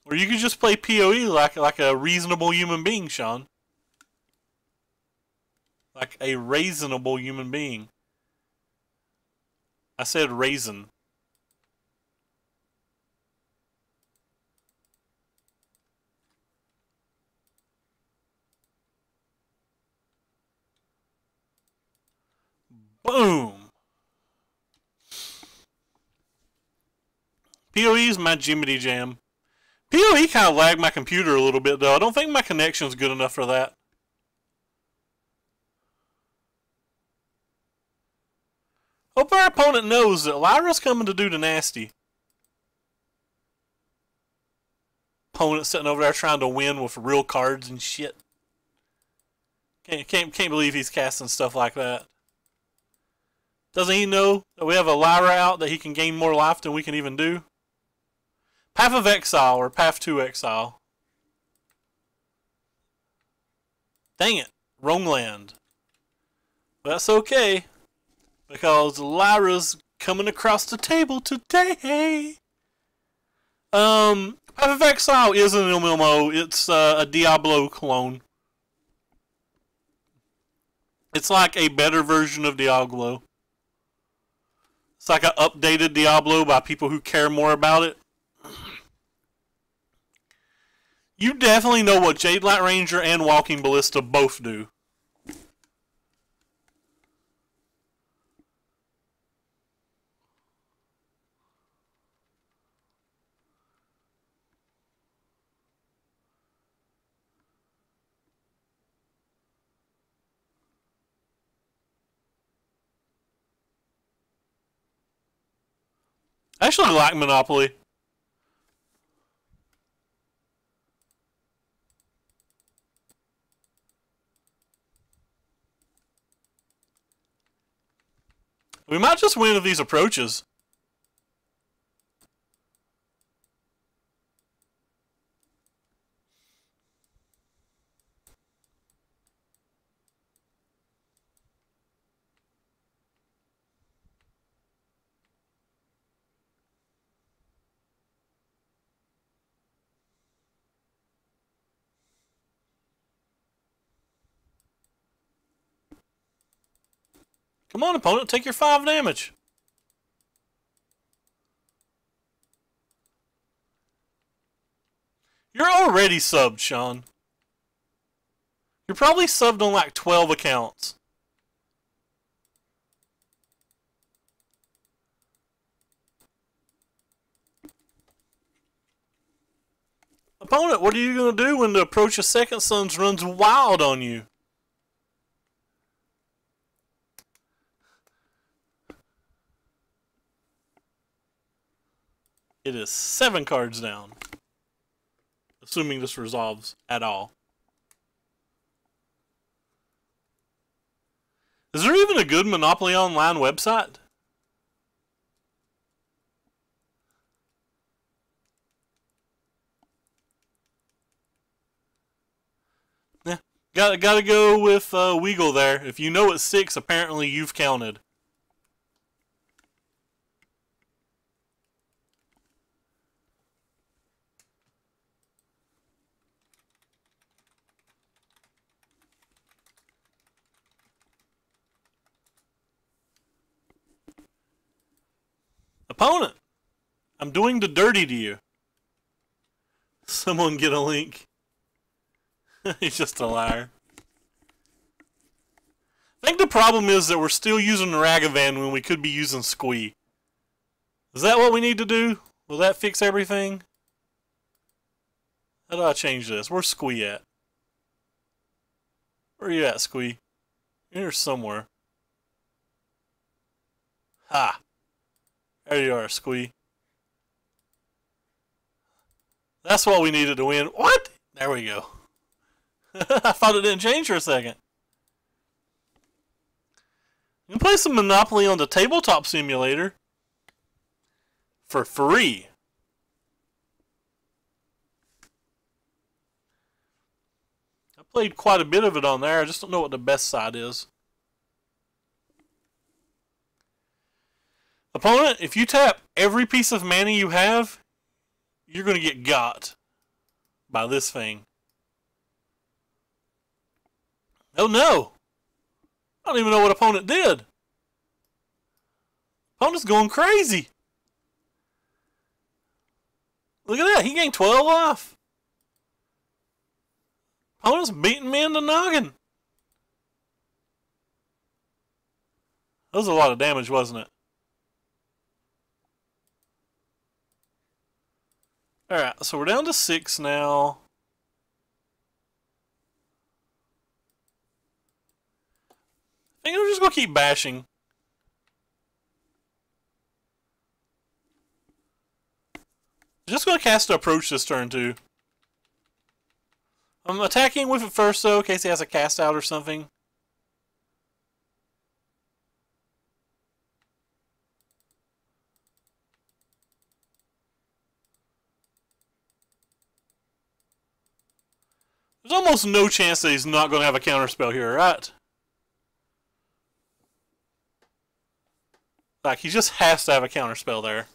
Or you could just play PoE like a reasonable human being, Sean. Like a reasonable human being. I said raisin. Boom. PoE is my Jiminy Jam. PoE kind of lagged my computer a little bit, though. I don't think my connection's good enough for that. Hope our opponent knows that Lyra's coming to do the nasty. Opponent sitting over there trying to win with real cards and shit. Can't believe he's casting stuff like that. Doesn't he know that we have a Lyra out that he can gain more life than we can even do? Path of Exile or Path to Exile. Dang it. Wrong land. That's okay. Because Lyra's coming across the table today. Path of Exile is an MMO. It's a Diablo clone. It's like a better version of Diablo. It's like an updated Diablo by people who care more about it. You definitely know what Jade Light Ranger and Walking Ballista both do. I actually like Monopoly. We might just win if these approaches. Come on, opponent, take your 5 damage. You're already subbed, Sean. You're probably subbed on like 12 accounts. Opponent, what are you going to do when the approach of Second Sons runs wild on you? It is 7 cards down. Assuming this resolves at all. Is there even a good Monopoly Online website? Yeah, gotta go with Weagle there. If you know it's 6, apparently you've counted. Opponent, I'm doing the dirty to you. Someone get a link. He's just a liar. I think the problem is that we're still using Ragavan when we could be using Squee. Is that what we need to do? Will that fix everything? How do I change this? Where's Squee at? Where are you at, Squee? You're here somewhere. Ha! There you are, Squee. That's what we needed to win. What? There we go. I thought it didn't change for a second. You can play some Monopoly on the Tabletop Simulator for free. I played quite a bit of it on there. I just don't know what the best side is. Opponent, if you tap every piece of mana you have, you're going to get got by this thing. Oh no! I don't even know what opponent did. Opponent's going crazy. Look at that, he gained 12 life. Opponent's beating me in the noggin. That was a lot of damage, wasn't it? Alright, so we're down to 6 now. I think we're just going to keep bashing. Just going to cast the approach this turn too. I'm attacking with it first though, in case he has a cast out or something. There's almost no chance that he's not going to have a counterspell here, right? Like, he just has to have a counterspell there.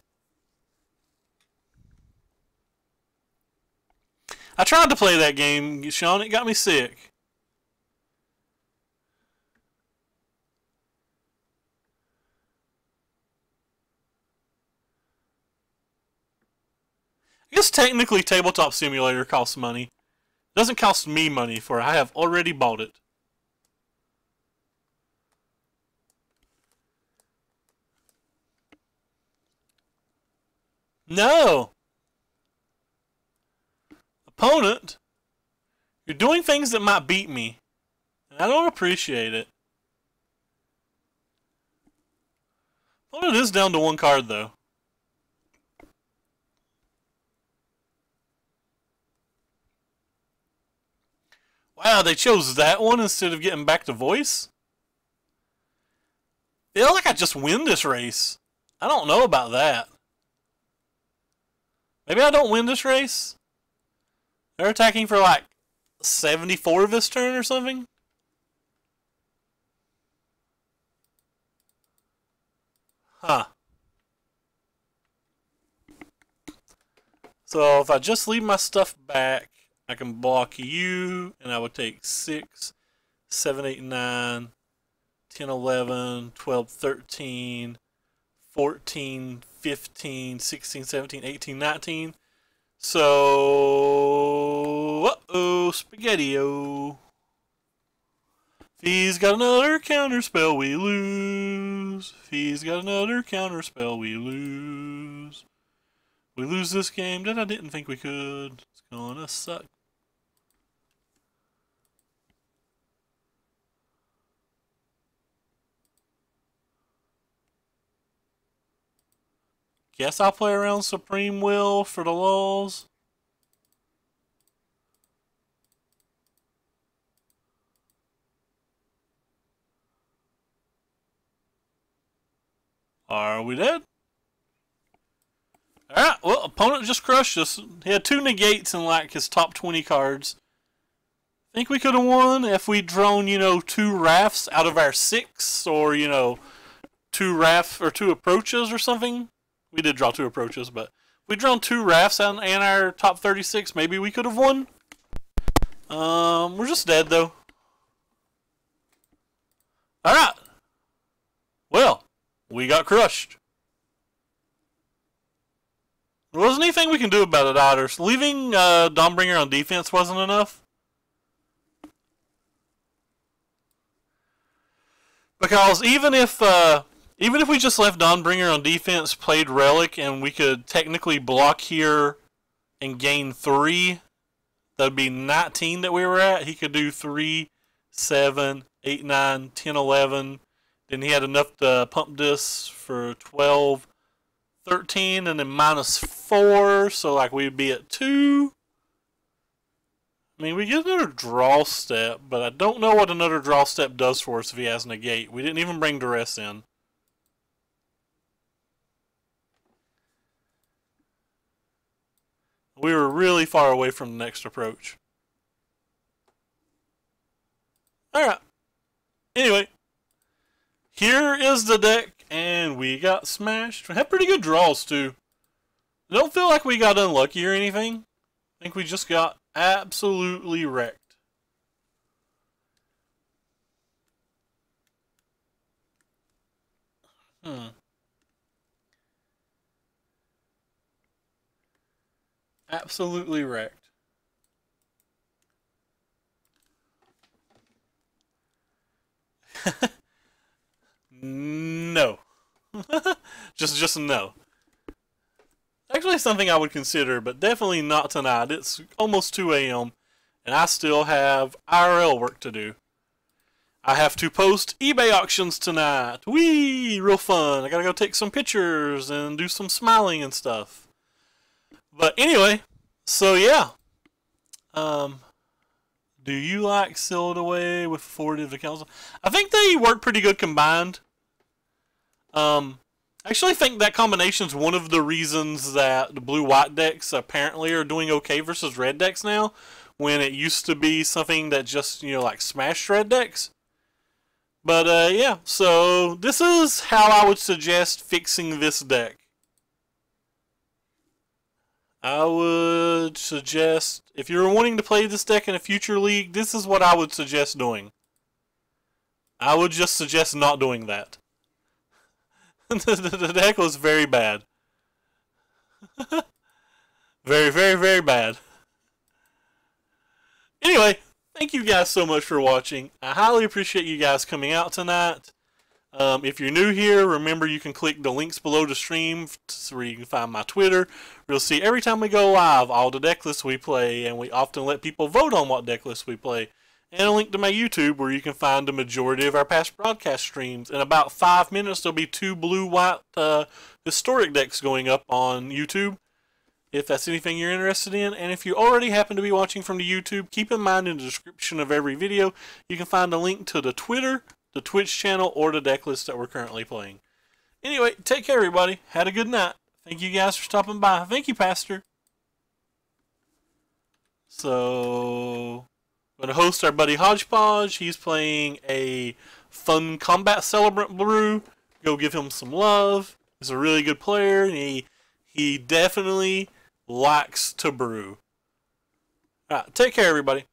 I tried to play that game, Sean. It got me sick. guess technically Tabletop Simulator costs money. It doesn't cost me money, for I have already bought it. No! Opponent, you're doing things that might beat me. And I don't appreciate it. Opponent is down to one card, though. Wow, they chose that one instead of getting back to voice? I feel like I just win this race. I don't know about that. Maybe I don't win this race? They're attacking for like 74 this turn or something? Huh. So if I just leave my stuff back, I can block you, and I would take 6, 7, 8, 9, 10, 11, 12, 13, 14, 15, 16, 17, 18, 19. So, uh-oh, spaghetti-o. If he's got another counterspell, we lose. If he's got another counterspell, we lose. We lose this game that I didn't think we could. It's gonna suck. Guess I'll play around Supreme Will for the lulz. Are we dead? Alright, well, opponent just crushed us. He had 2 negates in like his top 20 cards. Think we could have won if we'd drawn, 2 rafts out of our 6, or, 2 rafts or 2 approaches or something. We did draw 2 approaches, but if we'd drawn 2 rafts in our top 36, maybe we could have won. We're just dead though. Alright. Well, we got crushed. There wasn't anything we can do about it either. So leaving Dawnbringer on defense wasn't enough. Because even if we just left Dawnbringer on defense, played Relic, and we could technically block here and gain 3, that'd be 19 that we were at. He could do 3, 7, 8, 9, 10, 11. Then he had enough to pump this for 12, 13, and then minus 4, so like we'd be at 2. I mean, we get another draw step, but I don't know what another draw step does for us if he has negate. We didn't even bring duress in. We were really far away from the next approach. Alright. Anyway. Here is the deck, and we got smashed. We had pretty good draws, too. I don't feel like we got unlucky or anything. I think we just got absolutely wrecked. Absolutely wrecked. No. just no. Actually something I would consider, but definitely not tonight. It's almost 2 a.m. and I still have IRL work to do. I have to post eBay auctions tonight. Whee! Real fun. I gotta go take some pictures and do some smiling and stuff. But anyway, so yeah. Do you like Sealed Away with Forward of the Council? I think they work pretty good combined. I actually think that combination is one of the reasons that the blue-white decks apparently are doing okay versus red decks now, when it used to be something that just, like smashed red decks. But, yeah, so this is how I would suggest fixing this deck. I would suggest, if you're wanting to play this deck in a future league, this is what I would suggest doing. I would just suggest not doing that. The deck was very bad. Very, very, very bad. Anyway, thank you guys so much for watching. I highly appreciate you guys coming out tonight. If you're new here, remember you can click the links below the stream where you can find my Twitter. You'll see every time we go live all the deck lists we play, and we often let people vote on what deck lists we play. And a link to my YouTube where you can find the majority of our past broadcast streams. In about 5 minutes, there'll be 2 blue-white historic decks going up on YouTube, if that's anything you're interested in. And if you already happen to be watching from the YouTube, keep in mind in the description of every video, you can find a link to the Twitter, the Twitch channel, or the deck list that we're currently playing. Anyway, take care, everybody. Had a good night. Thank you guys for stopping by. Thank you, Pastor. So, I'm going to host our buddy Hodgepodge. He's playing a fun combat celebrant brew. Go give him some love. He's a really good player, and he definitely likes to brew. Alright, take care, everybody.